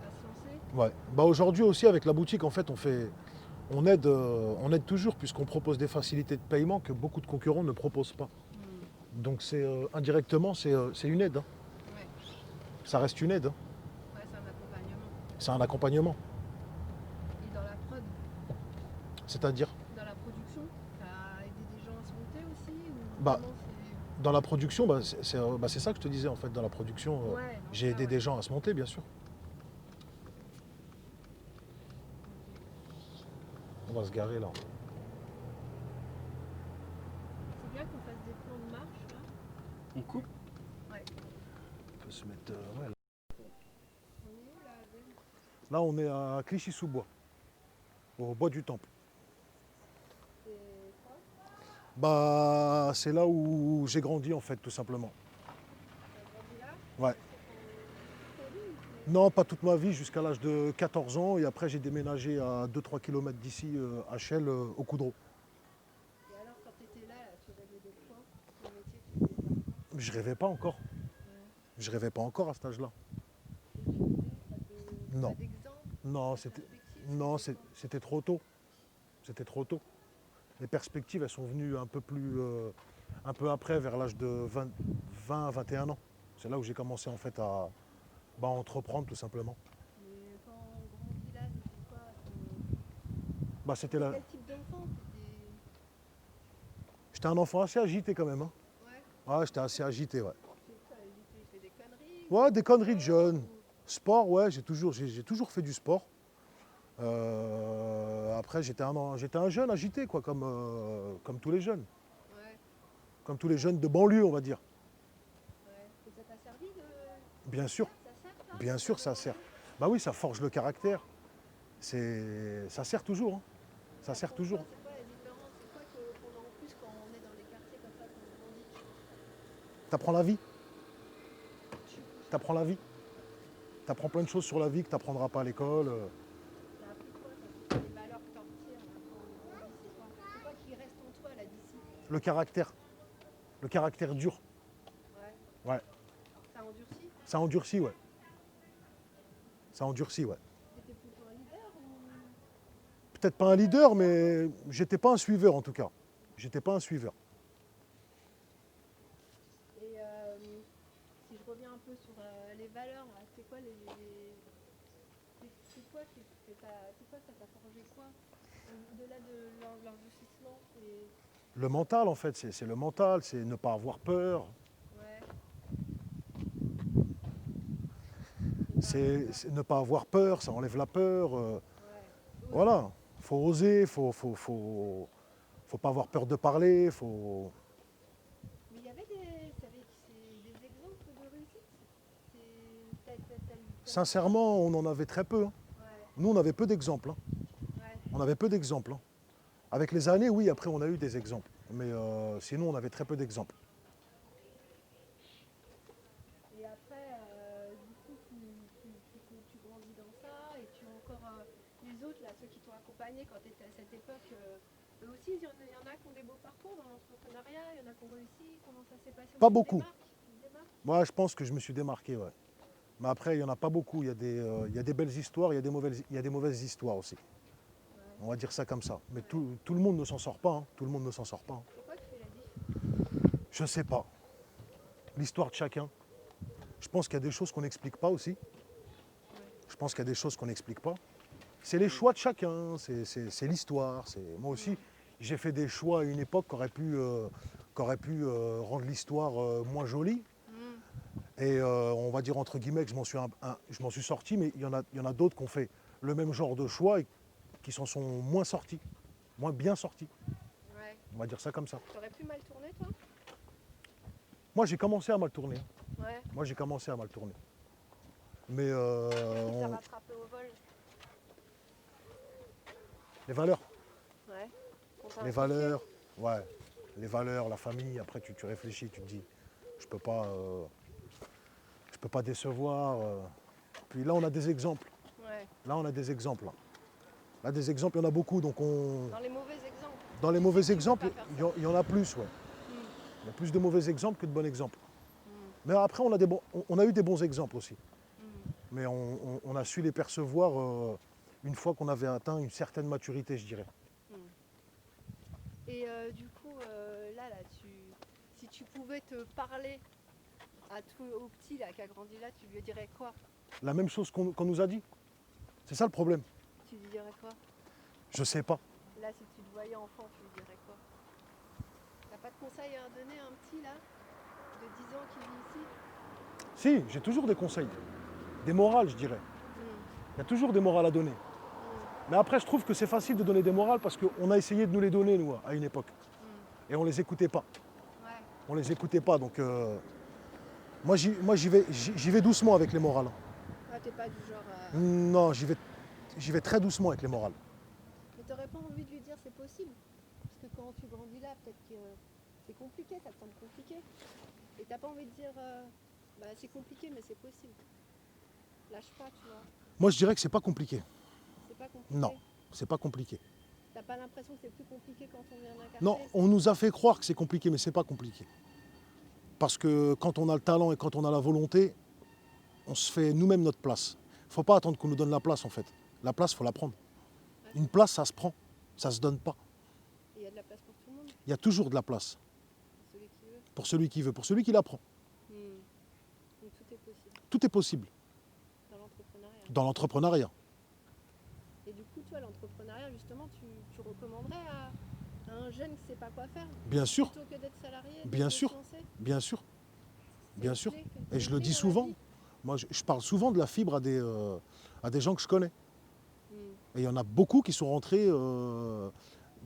à se lancer? Ouais. Bah aujourd'hui aussi, avec la boutique, en fait, on aide toujours, puisqu'on propose des facilités de paiement que beaucoup de concurrents ne proposent pas. Donc indirectement, c'est une aide, hein. Ouais, Ça reste une aide, hein. ouais c'est un accompagnement. C'est un accompagnement. Et dans la prod, C'est-à-dire, dans la production, t'as aidé des gens à se monter aussi ou bah, comment c'est... dans la production, c'est ça que je te disais, en fait. Dans la production, Ouais, donc j'ai ça, aidé ouais. des gens à se monter, bien sûr. On va se garer là. C'est bien qu'on fasse des plans de marche là. On coupe? Ouais. On peut se mettre. Ouais, là. On est où là, Adèle? Là, on est à Clichy-sous-Bois, au bois du Temple. C'est quoi? Bah, c'est là où j'ai grandi, en fait, tout simplement. T'as grandi là? Ouais. C'est ta vie ou c'est... Non, pas toute ma vie, jusqu'à l'âge de 14 ans. Et après, j'ai déménagé à 2-3 km d'ici, à Chelles, au Coudreau. Et alors quand t'étais là, tu rêvais de quoi? Ton métier, tu voulais faire quoi? Je rêvais pas encore. Je rêvais pas encore à cet âge-là. Non. Pas d'exemple? Non, Pas de c'était perspective, non, c'était quoi? c'était trop tôt. C'était trop tôt. Les perspectives, elles sont venues un peu après, vers l'âge de 20 à 21 ans. C'est là où j'ai commencé en fait à entreprendre tout simplement. Mais quand on grandit là, c'était quoi C'était là. quel type d'enfant? J'étais un enfant assez agité quand même. Hein. Ouais. Ouais, j'étais assez agité, ouais. Il fait des conneries. Ouais, des conneries de jeunes. Sport, ouais, j'ai toujours fait du sport. Après, j'étais un jeune agité, quoi, comme tous les jeunes. Ouais. Comme tous les jeunes de banlieue, on va dire. Ouais. Et ça t'a servi de. Bien sûr, Ça sert ça? bien sûr, ça sert. Bah oui, ça forge le caractère. Ça sert toujours. Hein. Ça sert Pour toujours. toi, c'est quoi la différence? C'est quoi qu'on a en plus quand on est dans les quartiers comme ça, quand on grandit? T'apprends la vie. T'apprends la vie. T'apprends plein de choses sur la vie que t'apprendras pas à l'école. T'as appris quoi? T'as appris les valeurs que t'en retires là, quand on grandit, c'est quoi? C'est quoi qui reste en toi là d'ici? Le caractère. Le caractère dur. Ouais. Ouais. Ça endurcit? Ça endurcit, ouais. Ça endurcit, ouais. T'étais plutôt un leader ou. Peut-être pas un leader, mais j'étais pas un suiveur en tout cas. J'étais pas un suiveur. Et si je reviens un peu sur les valeurs, là, c'est quoi c'est quoi c'est quoi ça t'a forgé quoi? Au-delà de l'endurcissement, c'est. Le mental, en fait, c'est le mental, c'est ne pas avoir peur. Ouais. C'est ne pas avoir peur, ça enlève la peur. Ouais. Voilà, faut oser, faut pas avoir peur de parler, faut. Mais il y avait des exemples de réussite? Sincèrement, on en avait très peu. Hein. Ouais, Nous, on avait peu d'exemples. Hein. ouais. On avait peu d'exemples. Hein. Avec les années, oui, après, on a eu des exemples. Mais sinon, on avait très peu d'exemples. Et après, du coup, tu grandis dans ça, et tu as encore les autres, là, ceux qui t'ont accompagné quand tu étais à cette époque, eux aussi, il y en a qui ont des beaux parcours dans l'entrepreneuriat, il y en a qui ont réussi. Comment ça s'est passé? Pas Tu te beaucoup. démarques? Moi, je pense que je me suis démarqué, ouais. Mais après, il n'y en a pas beaucoup. Il y a des belles histoires, il y a des mauvaises histoires aussi. On va dire ça comme ça. Mais tout le monde ne s'en sort pas. Hein. Tout le monde ne s'en sort pas. Hein. C'est quoi qui fait la diff? Je ne sais pas. L'histoire de chacun. Je pense qu'il y a des choses qu'on n'explique pas aussi. Je pense qu'il y a des choses qu'on n'explique pas. C'est les choix de chacun, c'est l'histoire. Moi aussi, j'ai fait des choix à une époque qui auraient pu rendre l'histoire moins jolie. Et on va dire entre guillemets que je m'en suis sorti, mais il y en a d'autres qui ont fait le même genre de choix et qui s'en sont moins sortis, moins bien sortis. Ouais. On va dire ça comme ça. T'aurais pu mal tourner, toi? Moi, j'ai commencé à mal tourner. Ouais. Moi, j'ai commencé à mal tourner. Mais Qu'est-ce qui t'a rattrapé au vol? les valeurs. Ouais. Les valeurs, ouais. Les valeurs, la famille. Après, tu réfléchis, tu te dis, je peux pas décevoir. Puis là, on a des exemples. Ouais. Là, on a des exemples. Là, des exemples, il y en a beaucoup. Donc Dans les mauvais exemples. dans les mauvais Tu peux exemples, pas faire il y en a plus, ouais. Il y a plus de mauvais exemples que de bons exemples. Mais après, on a eu des bons exemples aussi. Mais on a su les percevoir une fois qu'on avait atteint une certaine maturité, je dirais. Et du coup, si tu pouvais te parler au petit là, qui a grandi là, tu lui dirais quoi? La même chose qu'on nous a dit. C'est ça le problème. Tu lui dirais quoi? Je sais pas. Là, si tu te voyais enfant, tu lui dirais quoi? T'as pas de conseils à donner à un petit là, de 10 ans qui vit ici? Si, j'ai toujours des conseils. Des morales, je dirais. Il y a toujours des morales à donner. Mais après, je trouve que c'est facile de donner des morales parce qu'on a essayé de nous les donner, nous, à une époque. Et on les écoutait pas. Ouais. On les écoutait pas. Donc, moi, j'y vais doucement avec les morales. Ah, t'es pas du genre à. Non, j'y vais très doucement avec les morales. Mais t'aurais pas envie de lui dire c'est possible? Parce que quand tu grandis là, peut-être que c'est compliqué, ça te semble compliqué. Et t'as pas envie de dire c'est compliqué, mais c'est possible. Lâche pas, tu vois. Moi, je dirais que c'est pas compliqué. C'est pas compliqué. Non, c'est pas compliqué. T'as pas l'impression que c'est plus compliqué quand on vient d'un quartier? Non, on nous a fait croire que c'est compliqué, mais c'est pas compliqué. Parce que quand on a le talent et quand on a la volonté, on se fait nous-mêmes notre place. Faut pas attendre qu'on nous donne la place, en fait. La place, faut la prendre. Une place, ça se prend, ça se donne pas. Et il y a de la place pour tout le monde, Il y a toujours de la place pour celui qui veut. pour celui qui veut, pour celui qui la prend. Tout est possible dans l'entrepreneuriat. dans l'entrepreneuriat. Et du coup, toi, l'entrepreneuriat, justement, tu recommanderais à un jeune qui ne sait pas quoi faire, Bien sûr, plutôt que d'être salarié, Bien de se sûr. lancer? bien sûr, C'est bien une sûr. clé que- Et c'est je une le clé dis dans la souvent. vie. Moi, je parle souvent de la fibre à des gens que je connais. Mm. Et il y en a beaucoup qui sont rentrés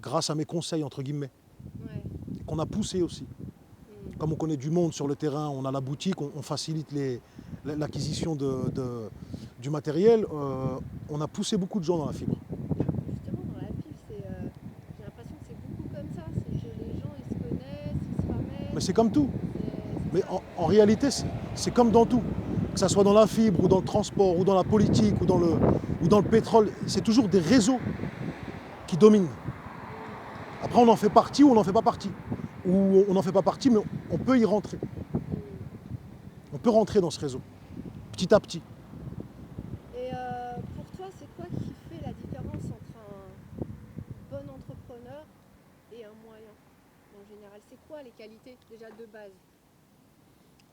grâce à mes conseils, entre guillemets, Ouais. qu'on a poussé aussi. Mm. Comme on connaît du monde sur le terrain, on a la boutique, on facilite l'acquisition du matériel. On a poussé beaucoup de gens dans la fibre. Justement, dans la fibre, j'ai l'impression que c'est beaucoup comme ça. C'est que les gens, ils se connaissent, ils se ramènent. Mais c'est comme tout. C'est Mais ça. en réalité, c'est comme dans tout. Que ça soit dans la fibre, ou dans le transport, ou dans la politique, ou dans le pétrole, c'est toujours des réseaux qui dominent. Après, on en fait partie ou on n'en fait pas partie. Ou on n'en fait pas partie, mais on peut y rentrer. On peut rentrer dans ce réseau, petit à petit. Et pour toi, c'est quoi qui fait la différence entre un bon entrepreneur et un moyen en général? C'est quoi les qualités déjà de base?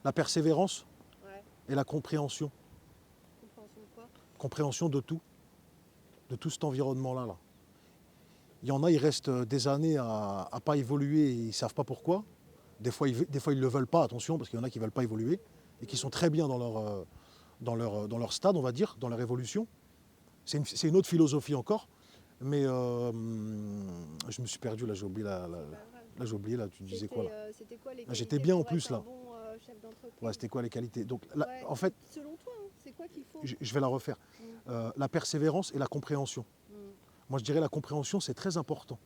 La persévérance Ouais, et la compréhension. compréhension de quoi? Compréhension de tout cet environnement-là. Là. Il y en a, ils restent des années à ne pas évoluer et ils ne savent pas pourquoi. Des fois, ils ne le veulent pas, attention, parce qu'il y en a qui ne veulent pas évoluer et qui sont très bien dans leur stade, on va dire, dans leur évolution. C'est une autre philosophie encore. Mais je me suis perdu, là, j'ai oublié, C'est pas grave. là, j'ai oublié, là, tu disais quoi là? C'était quoi les Là, qualités j'étais bien en pour plus, être là. un bon chef d'entreprise? Ouais, c'était quoi les qualités? Donc, là, Ouais, en fait, selon toi, hein, c'est quoi qu'il faut? je vais la refaire. La persévérance et la compréhension. Mm. Moi, je dirais la compréhension, c'est très important.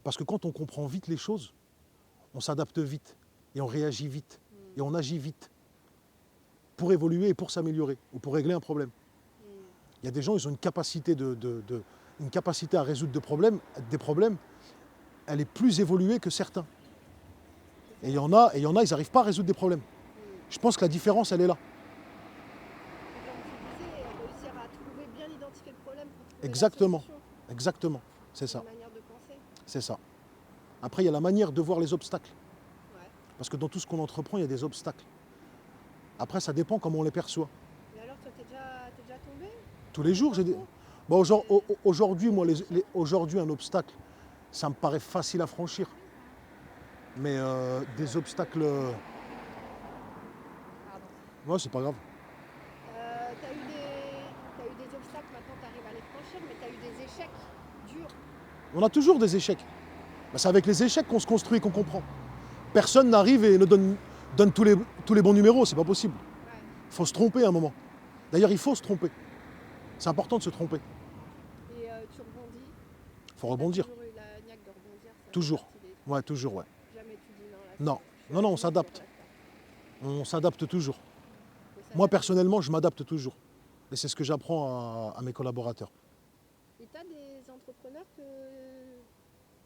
Parce que quand on comprend vite les choses, on s'adapte vite et on réagit vite et on agit vite pour évoluer et pour s'améliorer ou pour régler un problème. Il y a des gens, ils ont une capacité, une capacité à résoudre des problèmes, elle est plus évoluée que certains. Et il y en a, ils n'arrivent pas à résoudre des problèmes. Je pense que la différence, elle est là. Et comme tu disais, réussir à trouver, bien identifier le problème pour trouver Exactement. la solution. Exactement, c'est ça, Une manière de penser. c'est ça. Après, il y a la manière de voir les obstacles. Ouais. Parce que dans tout ce qu'on entreprend, il y a des obstacles. Après, ça dépend comment on les perçoit. Mais alors, toi, t'es déjà tombé? Tous les jours, j'ai des... Parcours? Bon, aujourd'hui, moi, aujourd'hui, un obstacle, ça me paraît facile à franchir. Mais des obstacles... Pardon. Ouais, c'est pas grave. T'as eu des obstacles, maintenant tu arrives à les franchir, mais t'as eu des échecs durs. On a toujours des échecs. Ben, c'est avec les échecs qu'on se construit et qu'on comprend. Personne n'arrive et ne donne tous les bons numéros, c'est pas possible. Ouais. Il faut se tromper à un moment. D'ailleurs, il faut se tromper. C'est important de se tromper. Et tu rebondis. Il faut rebondir. T'as toujours eu la niaque de rebondir. Ça fait Toujours. partie des trucs. Ouais, toujours, ouais. Jamais tu dis non. Là, Non. je suis Non, non, on assise, s'adapte. je vais pas On s'adapte toujours. faire. Faut Moi, s'adapter. personnellement, je m'adapte toujours. Et c'est ce que j'apprends à mes collaborateurs. Et t'as des entrepreneurs que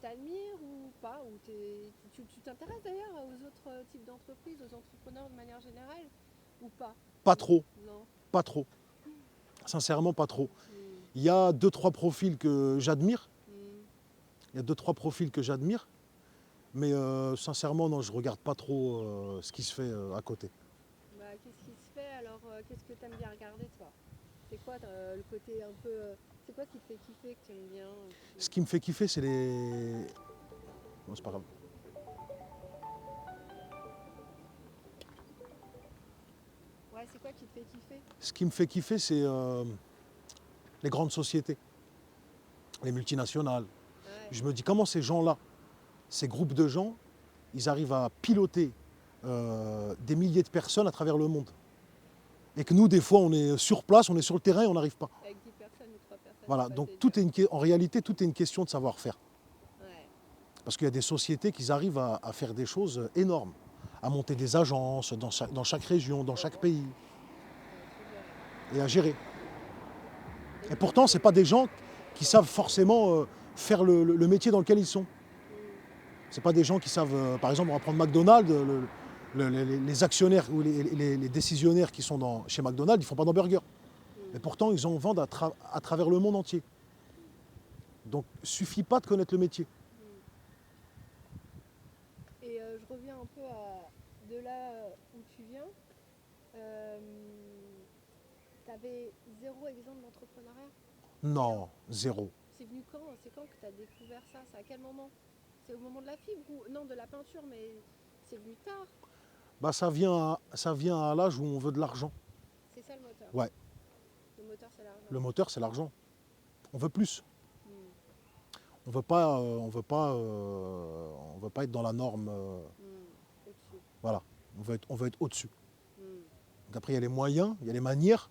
t'admires ou pas, ou tu t'intéresses d'ailleurs aux autres types d'entreprises, aux entrepreneurs de manière générale, ou pas? Pas trop, Non. pas trop. Sincèrement, pas trop. Mm. Il y a 2-3 profils que j'admire. Mm. Il y a 2-3 profils que j'admire. Mais sincèrement, non, je regarde pas trop ce qui se fait à côté. Bah, qu'est-ce qui se fait alors? Qu'est-ce que t'aimes bien regarder toi? C'est quoi le côté un peu. C'est quoi qui te fait kiffer, que t'aimes bien? Ce qui me fait kiffer, c'est les... Bon, c'est pas grave. Ouais, c'est quoi qui te fait kiffer? Ce qui me fait kiffer, c'est les grandes sociétés, les multinationales. Ouais. Je me dis comment ces gens-là, ces groupes de gens, ils arrivent à piloter des milliers de personnes à travers le monde. Et que nous, des fois, on est sur place, on est sur le terrain et on n'arrive pas. Avec 10 personnes ou 3 personnes. Voilà, c'est donc pas assez en réalité, tout est une question de savoir-faire. dur. Ouais. Parce qu'il y a des sociétés qui arrivent à faire des choses énormes, à monter des agences dans chaque région, dans chaque pays, et à gérer. Et pourtant, ce n'est pas des gens qui savent forcément faire le métier dans lequel ils sont. Ce pas des gens qui savent, par exemple, on va prendre McDonald's, les actionnaires ou les décisionnaires qui sont chez McDonald's, ils ne font pas d'hamburger. Mais pourtant, ils en vendent à travers le monde entier. Donc, il ne suffit pas de connaître le métier. Et je reviens un peu de là où tu viens. T'avais zéro exemple d'entrepreneuriat? Non, zéro. C'est venu quand? C'est quand que tu as découvert ça? C'est à quel moment? C'est au moment de la fibre ou non de la peinture, mais c'est venu tard. Bah, ça vient à l'âge où on veut de l'argent. C'est ça le moteur. Ouais. Le moteur, c'est l'argent. Le moteur, c'est l'argent. On veut plus. Hmm. On veut pas être dans la norme. Au-dessus. Voilà. On veut être au-dessus. Hmm. Donc après, il y a les moyens, il y a les manières,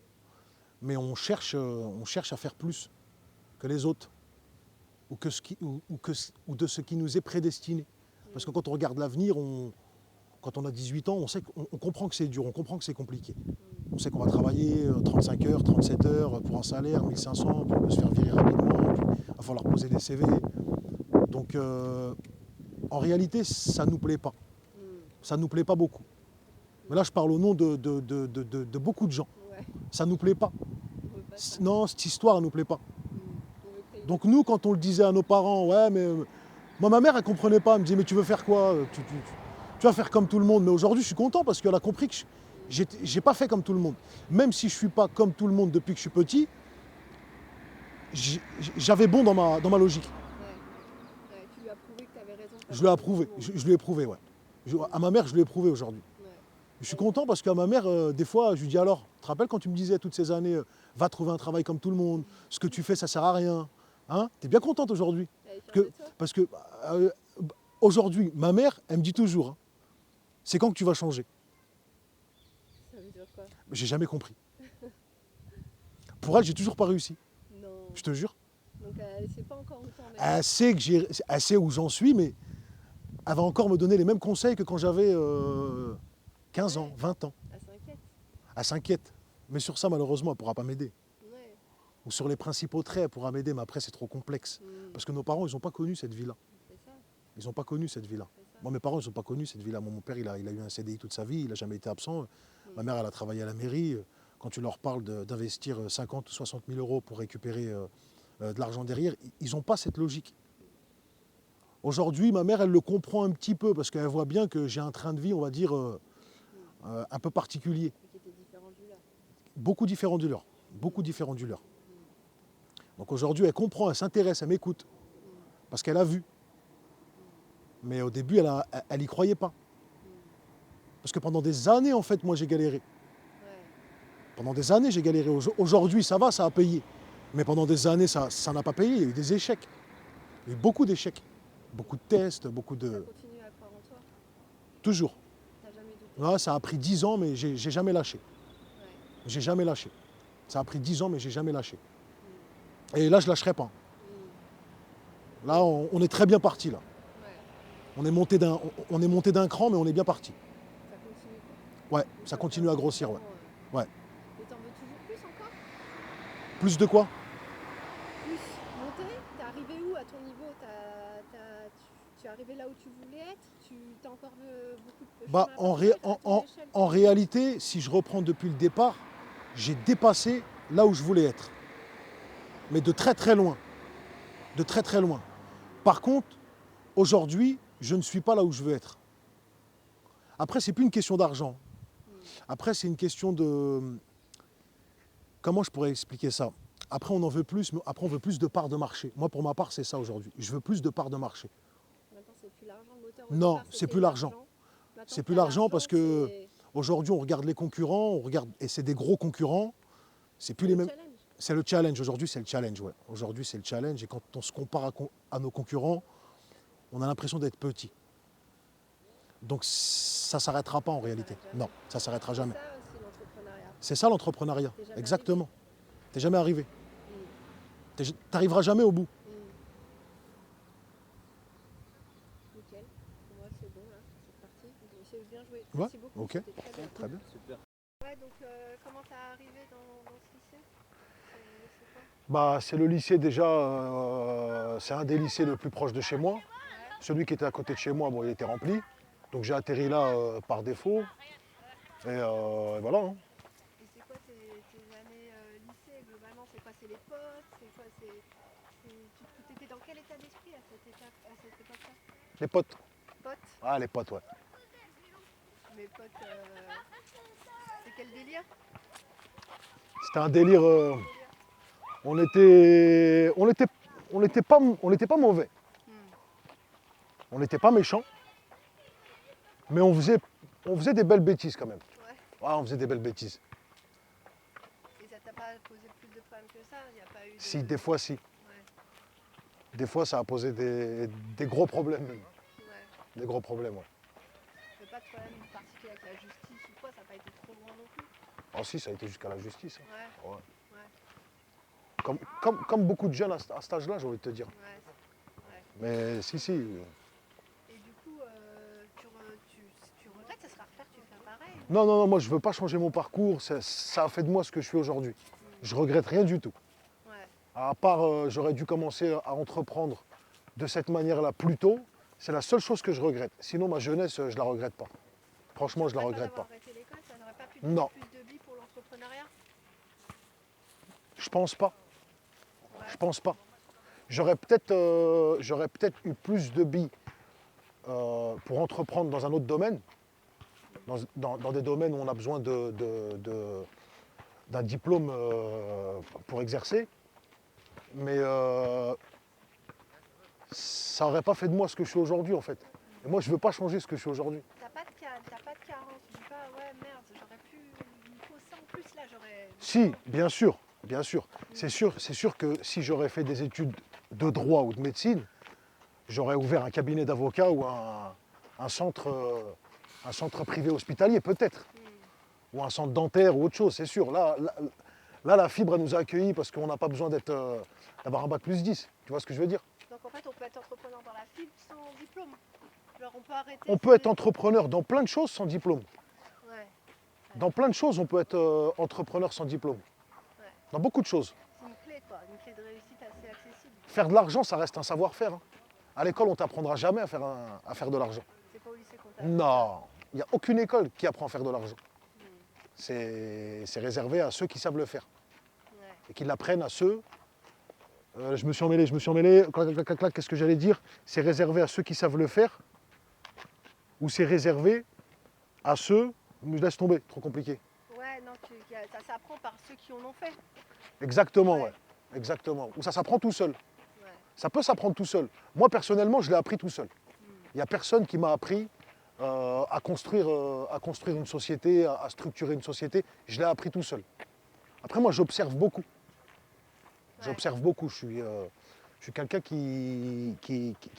mais on cherche à faire plus que les autres ou de ce qui nous est prédestiné. Parce que quand on regarde l'avenir, quand on a 18 ans, on comprend que c'est dur, on comprend que c'est compliqué. On sait qu'on va travailler 35 heures, 37 heures pour un salaire, 1500, puis on peut se faire virer rapidement, puis il va falloir poser des CV. Donc en réalité, ça ne nous plaît pas. Ça ne nous plaît pas beaucoup. Mais là, je parle au nom de beaucoup de gens. Ouais. Ça ne nous plaît pas. On veut pas ça. Non, cette histoire, elle ne nous plaît pas. On veut créer Donc nous, quand on le disait à nos parents, ouais, mais moi, ma mère, elle comprenait pas. Elle me disait, mais tu veux faire quoi? Tu vas faire comme tout le monde. Mais aujourd'hui, je suis content parce qu'elle a compris que j'ai pas fait comme tout le monde. Même si je suis pas comme tout le monde depuis que je suis petit, j'avais bon dans ma logique. Ouais. Ouais, tu lui as prouvé que tu avais raison. Je lui ai approuvé. Je lui ai prouvé, ouais. À ma mère, je lui ai prouvé aujourd'hui. Ouais. Je suis content parce qu'à ma mère, des fois, je lui dis alors, tu te rappelles quand tu me disais toutes ces années, va trouver un travail comme tout le monde, ce que tu fais, ça sert à rien. Hein? Tu es bien contente aujourd'hui. Elle est fière de toi? Parce que aujourd'hui, ma mère, elle me dit toujours, hein, c'est quand que tu vas changer? Ça veut dire quoi? J'ai jamais compris. Pour elle, j'ai toujours pas réussi. Non. Je te jure. Donc elle sait pas encore où t'en es. Elle sait où j'en suis, mais elle va encore me donner les mêmes conseils que quand j'avais 15 ans, 20 ans. Elle s'inquiète. Elle s'inquiète. Mais sur ça, malheureusement, elle ne pourra pas m'aider. Ouais. Ou sur les principaux traits, elle pourra m'aider, mais après, c'est trop complexe. Parce que nos parents, ils n'ont pas connu cette vie-là. C'est ça. Ils n'ont pas connu cette vie-là. C'est ça. Moi, mes parents, ils n'ont pas connu cette vie-là. Mon père, il a eu un CDI toute sa vie, il n'a jamais été absent. Ma mère, elle a travaillé à la mairie. Quand tu leur parles d'investir 50 ou 60 000 euros pour récupérer de l'argent derrière, ils n'ont pas cette logique. Aujourd'hui, ma mère, elle le comprend un petit peu parce qu'elle voit bien que j'ai un train de vie, on va dire, un peu particulier. Et qui était différent du leur. Beaucoup différent du leur. Beaucoup différent du leur. Donc aujourd'hui, elle comprend, elle s'intéresse, elle m'écoute. Parce qu'elle a vu. Mais au début, elle n'y croyait pas. Parce que pendant des années, en fait, moi, j'ai galéré. Ouais. Pendant des années, j'ai galéré. Aujourd'hui, ça va, ça a payé. Mais pendant des années, ça n'a pas payé. Il y a eu des échecs. Il y a eu beaucoup d'échecs. Beaucoup de tests, beaucoup Ça de... continue à croire en toi. Toujours. T'as jamais douté. Ouais, ça a pris 10 ans, mais j'ai jamais lâché. Ouais. J'ai jamais lâché. Ça a pris 10 ans, mais j'ai jamais lâché. Et là, je lâcherai pas. Là, on est très bien parti, là. Ouais. On est monté d'un cran, mais on est bien parti. Ça continue quoi. Ouais, ça continue à grossir, ouais. Ouais. Et t'en veux toujours plus encore? Plus de quoi? Plus monter? T'es arrivé où à ton niveau? Tu es arrivé là où tu voulais être? Tu as encore beaucoup de Bah, chemin à parcourir à ton échelle? en réalité, si je reprends depuis le départ, j'ai dépassé là où je voulais être. Mais de très très loin. De très très loin. Par contre, aujourd'hui, je ne suis pas là où je veux être. Après, c'est plus une question d'argent. Après, c'est une question de... Comment je pourrais expliquer ça? Après, on en veut plus, mais après, on veut plus de parts de marché. Moi, pour ma part, c'est ça aujourd'hui. Je veux plus de parts de marché. Maintenant, c'est plus l'argent le moteur. Non, Au départ, c'est c'était plus l'argent. Maintenant C'est que plus t'as l'argent parce que c'est aujourd'hui, on regarde les concurrents, et c'est des gros concurrents. C'est plus les le mêmes. challenge. C'est le challenge. Aujourd'hui, c'est le challenge. Ouais. Aujourd'hui, c'est le challenge. Et quand on se compare à nos concurrents, on a l'impression d'être petit. Donc, ça ne s'arrêtera pas en réalité. jamais. Non, ça ne s'arrêtera jamais. C'est ça aussi l'entrepreneuriat. C'est ça l'entrepreneuriat. T'es jamais Exactement. Tu n'es jamais arrivé. Tu n'arriveras jamais au bout. Nickel. Pour moi, c'est bon là. C'est parti. C'est bien joué. Ouais, Merci beaucoup. ok. C'était très bien. Très bien. Super. Ouais, donc comment t'es arrivé dans ce lycée? C'est quoi? Bah, c'est le lycée déjà, c'est un des lycées le plus proche de chez moi. Celui qui était à côté de chez moi, bon, il était rempli. Donc j'ai atterri là par défaut. Et voilà. Hein. Et c'est quoi tes années lycée globalement? C'est quoi? C'est les potes? C'est quoi? Tu étais dans quel état d'esprit à cette époque-là? Les potes. Potes? Ah, les potes, ouais. Mes potes, c'est quel délire? C'était un délire. On était, on était, on n'était pas mauvais. On n'était pas méchants. Mais on faisait des belles bêtises quand même. Ouais. Ouais, on faisait des belles bêtises. Et ça t'a pas posé plus de problèmes que ça? Il n'y a pas eu de... Si, des fois, si. Ouais. Des fois, ça a posé des gros problèmes même. Ouais. Des gros problèmes, ouais. Mais pas de problème particulier avec la justice ou quoi, ça n'a pas été trop loin non plus. Ah si, ça a été jusqu'à la justice. Hein. Ouais. Ouais. Ouais. Comme beaucoup de jeunes à cet âge-là, j'ai envie de te dire. Ouais. Ouais. Mais si, si. Et du coup, tu regrettes, ça sera à refaire, tu fais pareil. Non, non, non, moi je veux pas changer mon parcours. Ça a fait de moi ce que je suis aujourd'hui. Je regrette rien du tout. Ouais. À part, j'aurais dû commencer à entreprendre de cette manière-là plus tôt. C'est la seule chose que je regrette. Sinon, ma jeunesse, je la regrette pas. Franchement, je la regrette pas. Arrêté l'école, ça n'aurait pas pu Non. donner plus de billes pour l'entrepreneuriat? Je pense pas. Je pense pas. J'aurais peut-être eu plus de billes pour entreprendre dans un autre domaine, dans des domaines où on a besoin d'un diplôme pour exercer. Mais ça n'aurait pas fait de moi ce que je suis aujourd'hui en fait. Et moi je ne veux pas changer ce que je suis aujourd'hui. T'as pas de carence, tu dis pas ouais merde, j'aurais pu, il me faut ça en plus là, j'aurais... Si, bien sûr, bien sûr. C'est sûr que si j'aurais fait des études de droit ou de médecine, j'aurais ouvert un cabinet d'avocat ou un centre privé hospitalier peut-être. Ou un centre dentaire ou autre chose, c'est sûr. Là, la fibre elle nous a accueillis parce qu'on n'a pas besoin d'avoir un bac plus 10. Tu vois ce que je veux dire? Donc en fait on peut être entrepreneur dans la fibre sans diplôme. Alors on peut arrêter... On peut être entrepreneur dans plein de choses sans diplôme. Ouais, Dans plein de choses, on peut être entrepreneur sans diplôme. ouais. Dans beaucoup de choses. C'est une clé quoi, une clé de réussite assez accessible. Faire de l'argent, ça reste un savoir-faire. Hein. À l'école, on ne t'apprendra jamais à faire de l'argent. C'est pas au lycée qu'on t'a... Non, il n'y a aucune école qui apprend à faire de l'argent. C'est réservé à ceux qui savent le faire. Ouais. Et qui l'apprennent à ceux... je me suis emmêlé. Clac, clac, clac, clac, qu'est-ce que j'allais dire? C'est réservé à ceux qui savent le faire ou c'est réservé à ceux... Laisse tomber, trop compliqué. Ouais, non, ça s'apprend par ceux qui en ont fait. Exactement, Ouais. ouais. Exactement. Ou ça s'apprend tout seul. Ouais. Ça peut s'apprendre tout seul. Moi, personnellement, je l'ai appris tout seul. Il n'y a personne qui m'a appris à construire une société, à structurer une société. Je l'ai appris tout seul. Après, moi, j'observe beaucoup. J'observe beaucoup. Je suis quelqu'un qui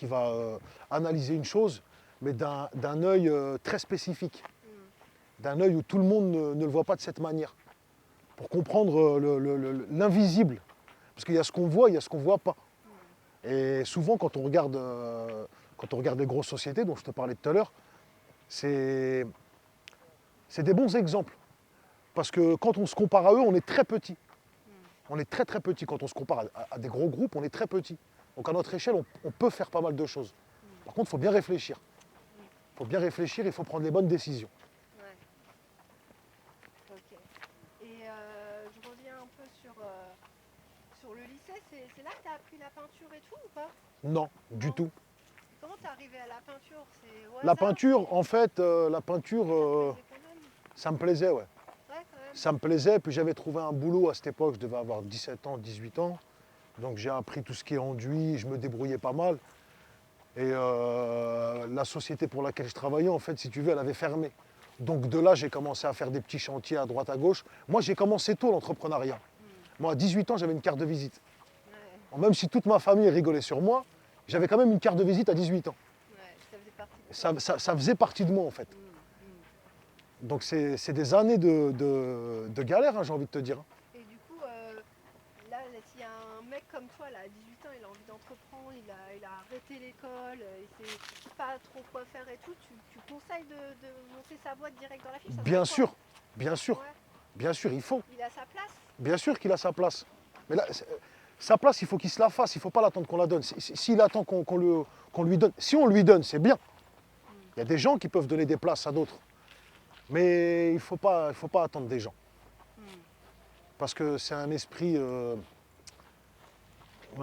va analyser une chose, mais d'un œil très spécifique. D'un œil où tout le monde ne le voit pas de cette manière. Pour comprendre l'invisible. Parce qu'il y a ce qu'on voit, il y a ce qu'on ne voit pas. Et souvent, quand on regarde les grosses sociétés dont je te parlais tout à l'heure, c'est des bons exemples. Parce que quand on se compare à eux, on est très petit. On est très très petit. Quand on se compare à des gros groupes, on est très petit. Donc à notre échelle, on peut faire pas mal de choses. Par contre, il faut bien réfléchir. Il faut bien réfléchir, il faut prendre les bonnes décisions. Ouais. Ok. Et je reviens un peu sur le lycée. C'est là que tu as appris la peinture et tout ou pas? Non, du tout. Comment t'es arrivé à la peinture? Ouais, La ça, peinture, en fait, la peinture, ça te plaisait quand même. ça me plaisait, ouais. Ouais, quand même. Ça me plaisait, puis j'avais trouvé un boulot à cette époque, je devais avoir 17 ans, 18 ans. Donc j'ai appris tout ce qui est enduit, je me débrouillais pas mal. Et la société pour laquelle je travaillais, en fait, si tu veux, elle avait fermé. Donc de là, j'ai commencé à faire des petits chantiers à droite, à gauche. Moi, j'ai commencé tôt l'entrepreneuriat. Moi, à 18 ans, j'avais une carte de visite. Ouais, Même si toute ma famille rigolait sur moi, j'avais quand même une carte de visite à 18 ans. ouais, ça faisait partie de Ça faisait partie de moi, en fait. Donc c'est des années de galère, hein, j'ai envie de te dire. Et du coup, là, s'il y a un mec comme toi, là, à 18 ans, il a envie d'entreprendre, il a arrêté l'école, il sait pas trop quoi faire et tout, tu conseilles de monter sa boîte direct dans la fibre? Ça Bien serait sûr, quoi? bien sûr, Ouais. bien sûr, il faut. Il a sa place? Bien sûr qu'il a sa place. Mais là, sa place, il faut qu'il se la fasse, il ne faut pas l'attendre qu'on la donne. S'il attend qu'on lui donne, si on lui donne, c'est bien. Il y a des gens qui peuvent donner des places à d'autres. Mais il ne faut pas attendre des gens. Parce que c'est un esprit... ouais,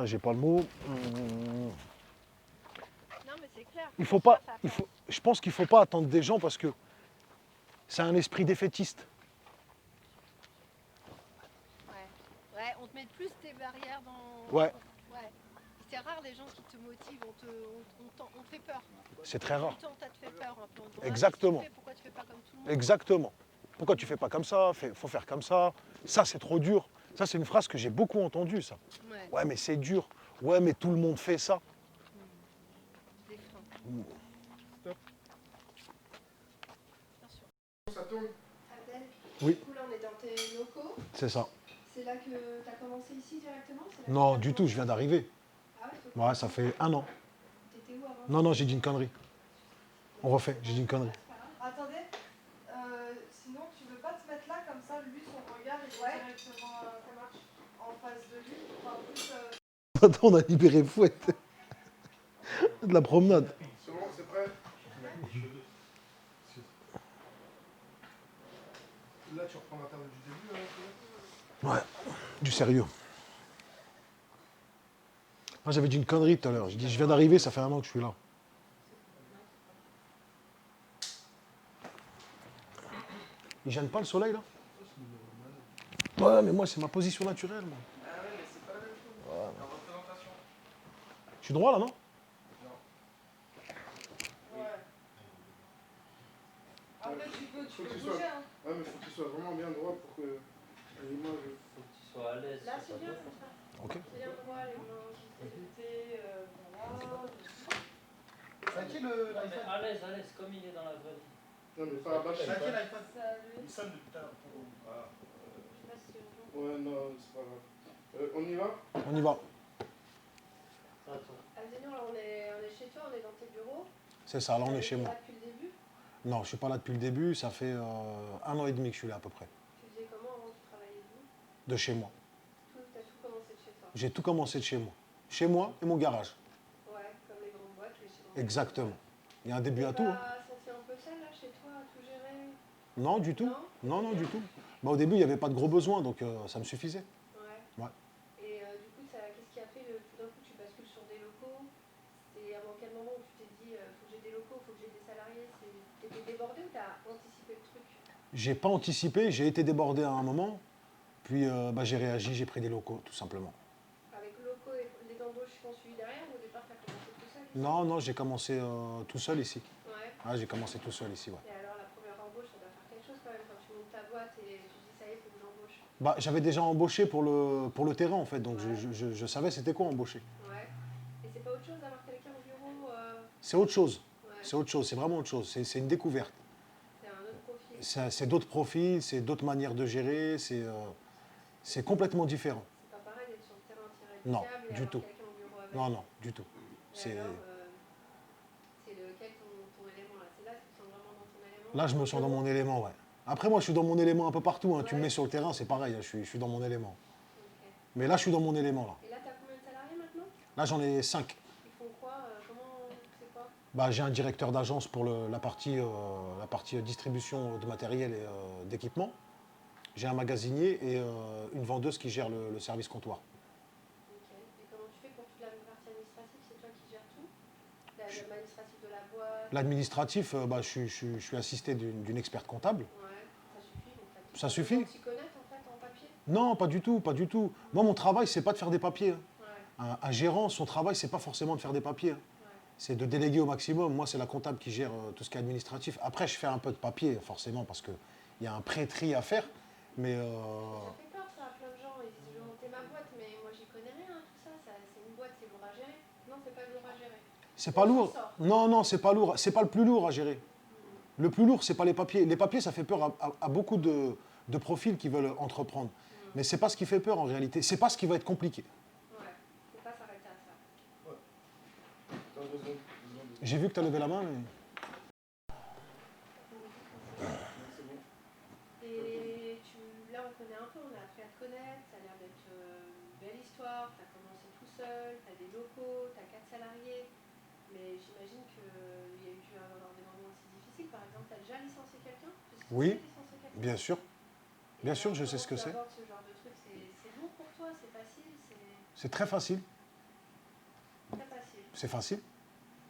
j'ai pas le mot. Non, mais c'est clair. Il faut pas, je pense qu'il ne faut pas attendre des gens parce que c'est un esprit défaitiste. Ouais. Ouais, on te met plus tes barrières dans. Ouais. Ouais. C'est rare les gens qui te motivent, on te fait peur. C'est très rare. Tout le temps, on te fait peur un peu. On te dit, Exactement. qu'est-ce que tu fais, pourquoi tu fais pas comme tout le monde? Exactement. Pourquoi tu fais pas comme ça? Faut faire comme ça. Ça, c'est trop dur. Ça, c'est une phrase que j'ai beaucoup entendue, ça. Ouais. Ouais, mais c'est dur. Ouais, mais tout le monde fait ça. Des freins. Stop. Bien sûr. Ça tourne. Abdel, Oui. du coup là on est dans tes locaux. C'est ça. C'est là que tu as commencé ici directement? C'est là Non, que du tout, je viens d'arriver. Ah ouais, Ouais, ça fait 1 an. T'étais où avant? Non, non, j'ai dit une connerie. On refait, j'ai dit une connerie. Attendez, sinon tu veux pas te mettre là comme ça, lui son regard il est directement ça marche en face de lui. Enfin, plus, Attends, on a libéré Fouette de la promenade. C'est bon, c'est prêt. Là, tu reprends l'interview du début. Ouais, du sérieux. Moi, j'avais dit une connerie tout à l'heure. J'ai dit, je viens d'arriver, ça fait 1 an que je suis là. Il gêne pas le soleil, là? Ouais, mais moi, c'est ma position naturelle, moi. Ah ouais, mais c'est pas la même chose. En représentation. Je suis droit, là, non? après tu peux Faut que tu bouger sois. hein. Ouais, mais faut que tu sois vraiment bien droit pour que l'image. Faut que tu sois à l'aise. Là c'est c'est pas bien bien. comme ça. Ok. C'est bien droit, les mains. Voilà. C'est à qui Non, mais à l'aise, comme il est dans la vraie vie. Non, mais pas abattu. C'est à qui l'iPhone? Salut. Il sonne depuis tout à l'heure. Voilà. Je sais pas si c'est urgent. Ouais, non, c'est pas grave. On y va? On y va. Ça, toi. Abdénian, là on est chez toi, on est dans tes bureaux. C'est ça, là, on est chez T'es moi. là depuis le début. Non, je suis pas là depuis le début. Ça fait 1 an et demi que je suis là, à peu près. Tu faisais comment avant? Tu travaillais d'où? De chez moi. T'as tout commencé de chez toi. J'ai tout commencé de chez moi. Chez moi et mon garage. Ouais, comme les grandes boîtes, les chez grandes Exactement. Il y a un début à boîtes. tout. Hein. T'es pas senti un peu seul là chez toi à tout gérer? Non, du tout. Non. Non, non, du tout. Bah, au début, il n'y avait pas de gros besoins, donc ça me suffisait. Ouais. Ouais. Et du coup, qu'est-ce qui a fait tout d'un coup tu bascules sur des locaux? C'est avant quel moment où tu t'es dit faut que j'ai des locaux, faut que j'ai des salariés? T'étais débordé ou t'as anticipé le truc? J'ai pas anticipé, j'ai été débordé à un moment. Puis bah, j'ai réagi, j'ai pris des locaux, tout simplement. Avec locaux et les embauches qui ont suivi derrière, ou au départ t'as commencé tout seul ici? Non, non, j'ai commencé tout seul ici. Ouais. Ah, j'ai commencé tout seul ici, ouais. Et alors la première embauche, ça doit faire quelque chose quand même quand tu montes ta boîte et tu dis ça y est, faut que j'embauche. Bah, j'avais déjà embauché pour le terrain, en fait, donc je savais c'était quoi embaucher. Ouais. Et c'est pas autre chose d'avoir quelqu'un au bureau C'est autre chose. Ouais. C'est autre chose, c'est vraiment autre chose. C'est une découverte. C'est un autre profil. C'est d'autres profils, c'est d'autres manières de gérer, c'est complètement différent. C'est pas pareil d'être sur le terrain tiré du Non, câble et du avoir tout. quelqu'un au bureau avec. Non, non, du tout. Et C'est... alors, c'est lequel ton élément là? C'est là que tu te sens vraiment dans ton élément? Là, je me sens dans mon élément, ouais. Après, moi, je suis dans mon élément un peu partout. Hein. Tu me Ouais. mets sur le terrain, c'est pareil, hein, je suis dans mon élément. Ok. Mais là, je suis dans mon élément, là. Et là, t'as combien de salariés maintenant? Là, j'en ai 5. Ils font quoi? Comment? C'est quoi? Bah, j'ai un directeur d'agence pour la partie distribution de matériel et d'équipement. J'ai un magasinier et une vendeuse qui gère le service comptoir. Ok. Et comment tu fais pour toute la partie administrative? C'est toi qui gères tout? L'administratif de la boîte? L'administratif, bah, je suis assisté d'une experte comptable. Ouais, ça suffit en fait. Ça suffit? Tu connais en fait en papier? Non, pas du tout, pas du tout. Moi, mon travail, c'est pas de faire des papiers. Ouais, Un gérant, son travail, c'est pas forcément de faire des papiers. ouais. C'est de déléguer au maximum. Moi, c'est la comptable qui gère tout ce qui est administratif. Après, je fais un peu de papier, forcément, parce qu'il y a un pré-tri à faire. Mais Ça fait peur ça à plein de gens. Ils se disent je vais monter ma boîte, mais moi j'y connais rien, tout ça. C'est une boîte, c'est lourd à gérer. Non, c'est pas lourd à gérer. c'est pas On s'en lourd. sort. Non, non, c'est pas lourd. C'est pas le plus lourd à gérer. Le plus lourd, c'est pas les papiers. Les papiers, ça fait peur à beaucoup de profils qui veulent entreprendre. Mais c'est pas ce qui fait peur en réalité. C'est pas ce qui va être compliqué. Ouais, faut pas s'arrêter à ça. Attends, 2 secondes. 2 secondes. J'ai vu que tu as levé la main, mais... C'est bon. Et là, on connaît un peu, on a appris à te connaître. Ça a l'air d'être une belle histoire. Tu as commencé tout seul, tu as des locaux, tu as 4 salariés. Mais j'imagine qu'il y a dû avoir des moments aussi difficiles. Par exemple, tu as déjà licencié quelqu'un? Tu sais Oui, licencier quelqu'un? bien sûr. Et Bien sûr, alors, je sais ce que comment tu c'est. abordes ce genre de truc? C'est lourd pour toi? C'est facile? C'est très facile. C'est très facile. C'est facile.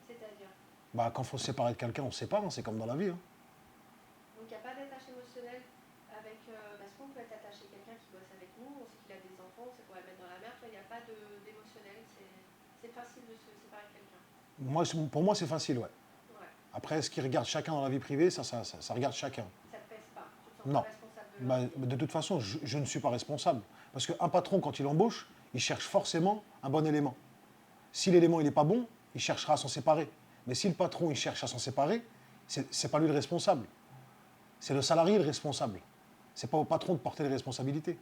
C'est-à-dire? Bah, quand il faut se séparer de quelqu'un, on se sépare. Hein, c'est comme dans la vie. Hein. Donc il n'y a pas d'attache émotionnelle avec... parce qu'on peut être attaché à quelqu'un qui bosse avec nous, on sait qu'il a des enfants, enfants, c'est pour les mettre dans la mer. Toi, il n'y a pas d'émotionnel. C'est facile de se séparer de quelqu'un. Pour moi, c'est facile, ouais. Ouais. Après, ce qui regarde chacun dans la vie privée, ça regarde chacun. Ça te pèse pas. Tu te sens Non. pas responsable de Bah, de toute façon, je ne suis pas responsable. Parce qu'un patron, quand il embauche, il cherche forcément un bon élément. Si l'élément n'est pas bon, il cherchera à s'en séparer. Mais si le patron il cherche à s'en séparer, c'est pas lui le responsable. C'est le salarié le responsable. C'est pas au patron de porter les responsabilités.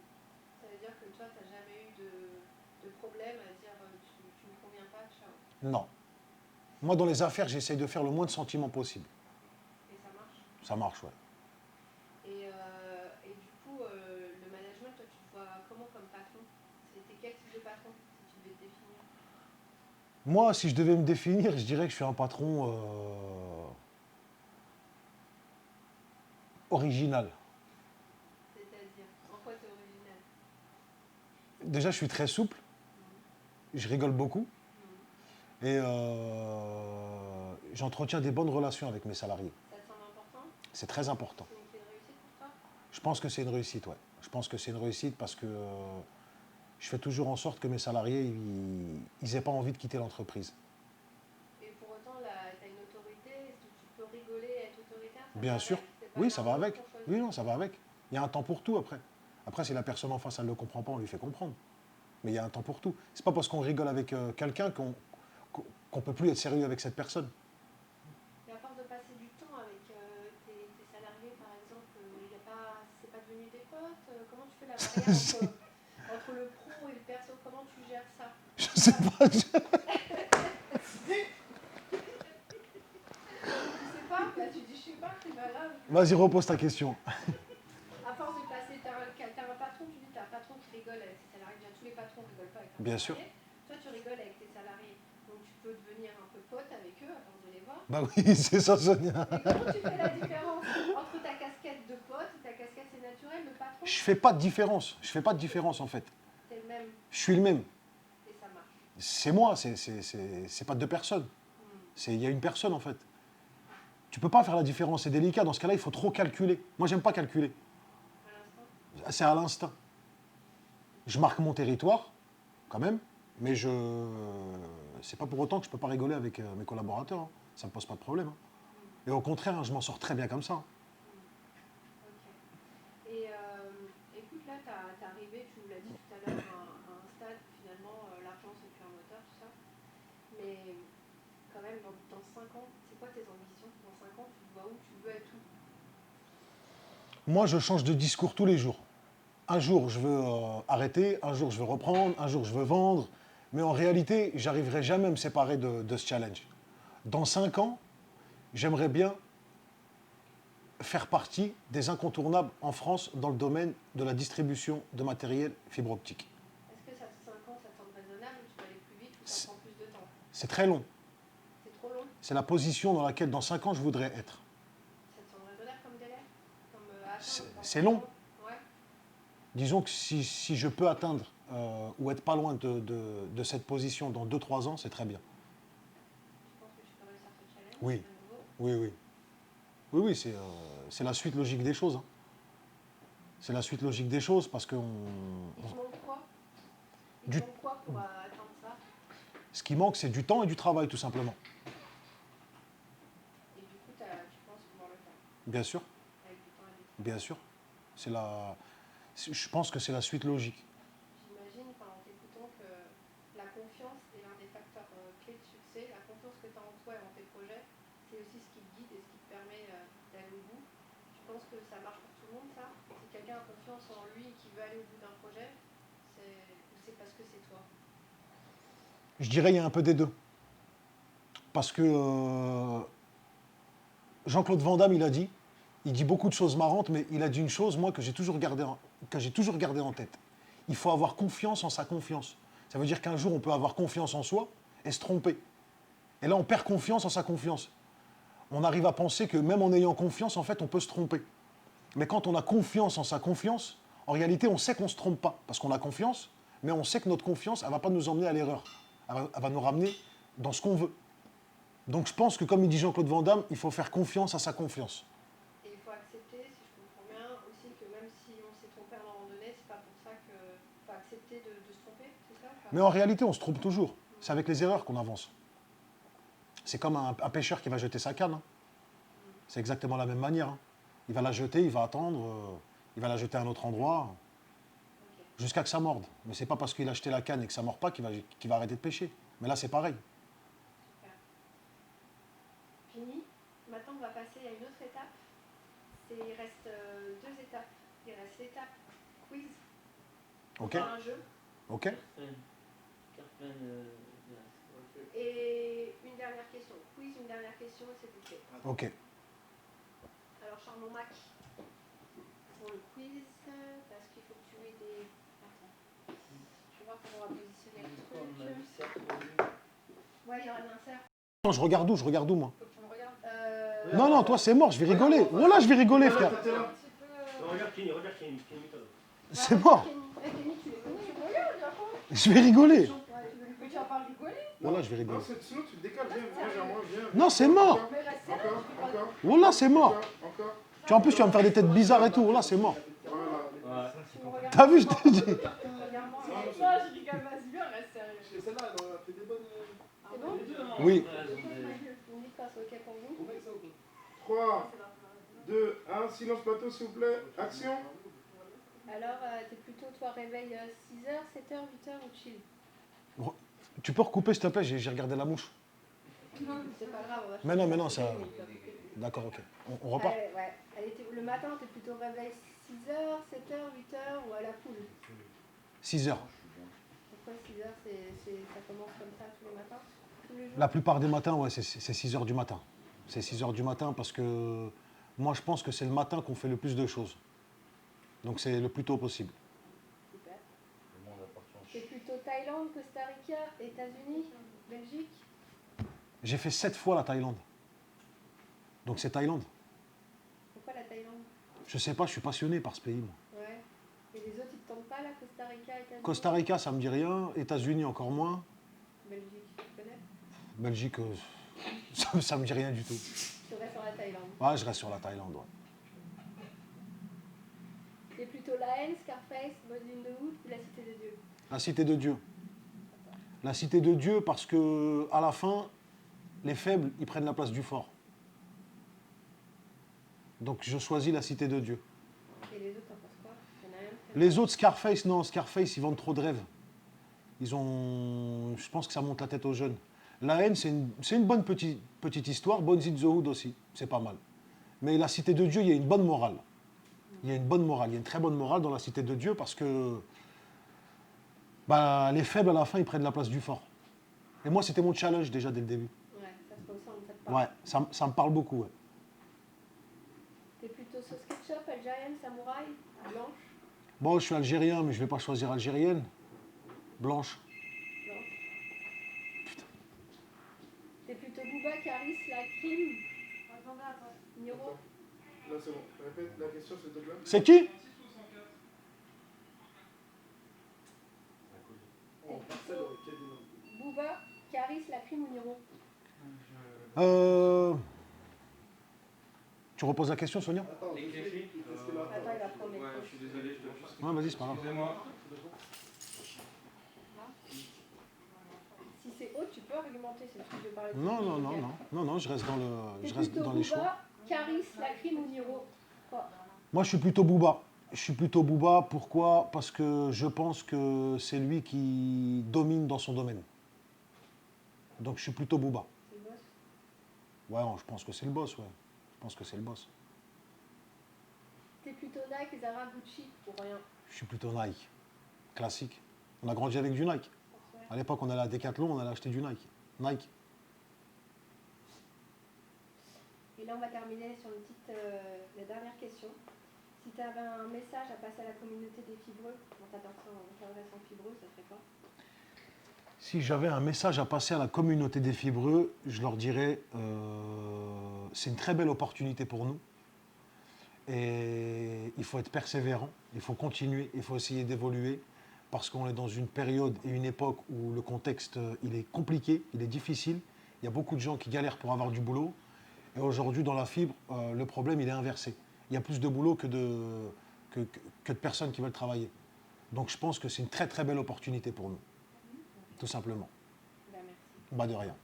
Ça veut dire que toi, tu n'as jamais eu de problème à dire tu ne me conviens pas, ciao. Non. Moi, dans les affaires, j'essaye de faire le moins de sentiments possible. Et ça marche. Ça marche, ouais. Et du coup, le management, toi, tu te vois comment comme patron? C'était quel type de patron si tu devais te définir? Moi, si je devais me définir, je dirais que je suis un patron original. C'est-à-dire, en quoi tu es original? Déjà, je suis très souple. Je rigole beaucoup. Et j'entretiens des bonnes relations avec mes salariés. Ça te semble important? C'est très important. C'est une clé de réussite pour toi? Je pense que c'est une réussite, ouais. Je pense que c'est une réussite parce que je fais toujours en sorte que mes salariés, ils n'aient pas envie de quitter l'entreprise. Et pour autant, tu as une autorité, est-ce que tu peux rigoler et être autoritaire? Ça Bien va sûr. avec? C'est pas Oui, ça va un avec. qu'on choisit. Oui, non, ça va avec. Il y a un temps pour tout après. Après, si la personne en face, elle ne le comprend pas, on lui fait comprendre. Mais il y a un temps pour tout. C'est pas parce qu'on rigole avec quelqu'un qu'on ne peut plus être sérieux avec cette personne. Et à force de passer du temps avec tes salariés, par exemple, c'est pas devenu des potes? Comment tu fais la barrière entre le pro et le perso? Comment tu gères ça? Je sais pas. Tu sais pas? Là, tu dis je sais pas, c'est pas grave. Vas-y, repose ta question. À force de passer, t'as un patron, tu dis t'as un patron qui rigole avec ses salariés. Déjà, tous les patrons rigolent pas avec leurs Bien sûr. salariés. Toi, tu rigoles avec tes salariés. Donc, tu peux devenir un peu pote avec eux à force de les voir. Bah oui, c'est ça, Sonia. Et comment tu fais la différence entre ta casquette de pote et ta casquette c'est naturel, le patron? Je fais pas de différence. Je fais pas de différence en fait. C'est le même Je suis le même. et ça marche. C'est moi, c'est pas deux personnes. Il y a une personne en fait. Tu peux pas faire la différence, c'est délicat. Dans ce cas-là, il faut trop calculer. Moi, j'aime pas calculer. À l'instant. C'est à l'instinct. Je marque mon territoire, quand même, mais c'est pas pour autant que je peux pas rigoler avec mes collaborateurs. Hein. Ça me pose pas de problème. Hein. Et au contraire, hein, je m'en sors très bien comme ça. Ok. Et écoute, là, t'es arrivé, tu nous l'as dit tout à l'heure, à un stade où finalement l'argent c'est plus un moteur, tout ça. Mais quand même, dans 5 ans, c'est quoi tes ambitions? Dans 5 ans, tu te vois où? Tu veux être où? Moi, je change de discours tous les jours. Un jour, je veux arrêter, un jour, je veux reprendre, un jour, je veux vendre. Mais en réalité, j'arriverai jamais à me séparer de ce challenge. Dans 5 ans, j'aimerais bien faire partie des incontournables en France dans le domaine de la distribution de matériel fibre optique. Est-ce que ça, 5 ans, ça te semble raisonnable ou tu vas aller plus vite ou ça prend plus de temps? C'est très long. C'est trop long? C'est la position dans laquelle, dans 5 ans, je voudrais être. Ça te semble raisonnable comme délai? Comme atteindre dans C'est 5 long. ans? Ouais. Disons que si je peux atteindre ou être pas loin de cette position dans 2-3 ans, c'est très bien. Tu penses que tu peux réussir ce challenge Oui. de nouveau? Oui, oui. Oui, oui, c'est la suite logique des choses. Hein. C'est la suite logique des choses parce que Il te manque quoi? Il Du- te manque quoi pour atteindre ça? ce qui manque, c'est du temps et du travail, tout simplement. Et du coup, tu penses pouvoir le faire Bien sûr, avec du temps et du travail. bien sûr. Je pense que c'est la suite logique. J'imagine, en t'écoutant, que la confiance est l'un des facteurs clés de succès. La confiance que tu as en toi et en tes projets, c'est aussi ce qui te guide et ce qui te permet d'aller au bout. Tu penses que ça marche pour tout le monde, ça? Si quelqu'un a confiance en lui et qui veut aller au bout d'un projet, c'est parce que c'est toi? Je dirais il y a un peu des deux. Parce que Jean-Claude Van Damme, il dit beaucoup de choses marrantes, mais il a dit une chose, moi, que j'ai toujours gardé en tête. Il faut avoir confiance en sa confiance. Ça veut dire qu'un jour, on peut avoir confiance en soi et se tromper. Et là, on perd confiance en sa confiance. On arrive à penser que même en ayant confiance, en fait, on peut se tromper. Mais quand on a confiance en sa confiance, en réalité, on sait qu'on ne se trompe pas, parce qu'on a confiance, mais on sait que notre confiance, elle ne va pas nous emmener à l'erreur. Elle va nous ramener dans ce qu'on veut. Donc je pense que, comme il dit Jean-Claude Van Damme, il faut faire confiance à sa confiance. Et il faut accepter, si je comprends bien, aussi que même si on s'est trompé à un moment donné, c'est pas pour ça que faut accepter de Mais en réalité, on se trompe toujours. C'est avec les erreurs qu'on avance. C'est comme un pêcheur qui va jeter sa canne, hein. C'est exactement la même manière, hein. Il va la jeter, il va attendre, il va la jeter à un autre endroit, jusqu'à que ça morde. Mais c'est pas parce qu'il a jeté la canne et que ça ne mord pas qu'il va arrêter de pêcher. Mais là, c'est pareil. Fini. Maintenant, on va passer à une autre étape. Il reste 2 étapes. Il reste l'étape quiz. Ok. Enfin, un jeu. Ok. Carte pleine, Et une dernière question. Quiz, une dernière question, et c'est bouclé. Ok. Alors, charge mon Mac pour le quiz, parce qu'il faut que tu aies des... Attends. Je vais voir comment on va positionner le Pourquoi on a truc. mis ça pour lui? Ouais, il y aura un insert. Non, je regarde où, moi? Faut que tu me regardes. Non, non, toi, c'est mort, je vais rigoler. Voilà, je vais rigoler, frère. Un petit peu... Regarde Kenny, méthode. C'est mort. Kenny, tu les connais, tu regardes, bien sûr. Je vais rigoler. Ouais, tu vas pas rigoler. Voilà, je vais rigoler. Non, sinon tu te décales, viens. Non, c'est mort. Mais reste sérieux. Encore. Voilà, c'est mort. Encore. En plus, tu vas me faire des têtes bizarres et tout. Voilà, c'est mort. Voilà. Ouais. Tu me regardes. T'as vu, je t'ai dit. Regarde-moi. Non, je rigole, vas-y, bien, reste sérieux. Celle-là, elle a fait des bonnes. C'est bon? Oui. On dit quoi, c'est ok pour vous? 3, 2, 1, silence plateau s'il vous plaît. Action. Alors, t'es plutôt, toi, réveil 6h, 7h, 8h ou chill? Tu peux recouper, s'il te plaît, j'ai regardé la mouche. C'est pas grave, on va Mais non, ça... D'accord, ok. On repart? Ouais. Le matin, t'es plutôt réveil 6h, 7h, 8h ou à la poule? 6 heures. Pourquoi 6h, ça commence comme ça tous les matins? Tous les jours? La plupart des matins, ouais, c'est 6 heures du matin. C'est 6 heures du matin parce que moi, je pense que c'est le matin qu'on fait le plus de choses. Donc, c'est le plus tôt possible. Super. Le monde appartient. T'es plutôt Thaïlande, Costa Rica, États-Unis, Belgique? J'ai fait 7 fois la Thaïlande. Donc, c'est Thaïlande. Pourquoi la Thaïlande? Je sais pas, je suis passionné par ce pays, moi. Ouais. Et les autres, ils te tentent pas, là, Costa Rica, États-Unis? Costa Rica, ça me dit rien. États-Unis, encore moins. Belgique, tu connais? Belgique, ça me dit rien du tout. Tu restes sur la Thaïlande. Ouais, je reste sur la Thaïlande, ouais. T'es plutôt La Haine, Scarface, Bonne Lune de Août ou La Cité de Dieu? La Cité de Dieu. La Cité de Dieu parce que à la fin, les faibles, ils prennent la place du fort. Donc je choisis la Cité de Dieu. Et les autres, t'en penses quoi? Il y en a un Les autres, Scarface, non, Scarface, ils vendent trop de rêves. Je pense que ça monte la tête aux jeunes. La Haine, c'est une bonne petite histoire. Bonnes in the Hood aussi, c'est pas mal. Mais la Cité de Dieu, il y a une bonne morale. Il y a une très bonne morale dans la Cité de Dieu parce que les faibles, à la fin, ils prennent la place du fort. Et moi, c'était mon challenge déjà dès le début. Ouais, ça se ressemble, ça te parle. Ouais, ça me parle beaucoup. Ouais. T'es plutôt sauce ketchup, algérienne, samouraï, blanche, Bon, je suis algérien, mais je vais pas choisir algérienne. Blanche. blanche. T'es plutôt Booba, Caris, La Crime, Niro. Là, c'est bon. Répète la question, s'il te plaît. C'est qui? On parcelle avec quel nom? Booba, Caris, La Crime ou Niro? Tu reposes la question, Sonia? Attends, je sais qu'est-ce qu'il a. Attends, il va prendre les Ouais, proches. je suis désolé, je te pousse. Ouais, vas-y, c'est pas grave. Excusez-moi. Si c'est haut, tu peux argumenter, c'est ce que je vais parler. Non, je reste T'es je reste plutôt dans les choix. Booba, Caris, La Crime ou Niro? Quoi? Moi, je suis plutôt Booba. Je suis plutôt Booba. Pourquoi? Parce que je pense que c'est lui qui domine dans son domaine. Donc, je suis plutôt Booba. C'est le boss. Ouais, je pense que c'est le boss, ouais. Je pense que c'est le boss. T'es plutôt Nike, Zara, Gucci ou rien? Je suis plutôt Nike. Classique. On a grandi avec du Nike. À l'époque, on allait à Decathlon, on allait acheter du Nike. Nike. Et là, on va terminer sur une petite, la dernière question. Si tu avais un message à passer à la communauté des fibreux, en t'adressant fibreux, ça serait quoi? Si j'avais un message à passer à la communauté des fibreux, je leur dirais c'est une très belle opportunité pour nous. Et il faut être persévérant, il faut continuer, il faut essayer d'évoluer parce qu'on est dans une période et une époque où le contexte il est compliqué, il est difficile. Il y a beaucoup de gens qui galèrent pour avoir du boulot. Et aujourd'hui, dans la fibre, le problème il est inversé. Il y a plus de boulot que de personnes qui veulent travailler. Donc je pense que c'est une très très belle opportunité pour nous. tout simplement. Bah, merci. Bah de rien.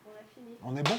On a fini. On est bon?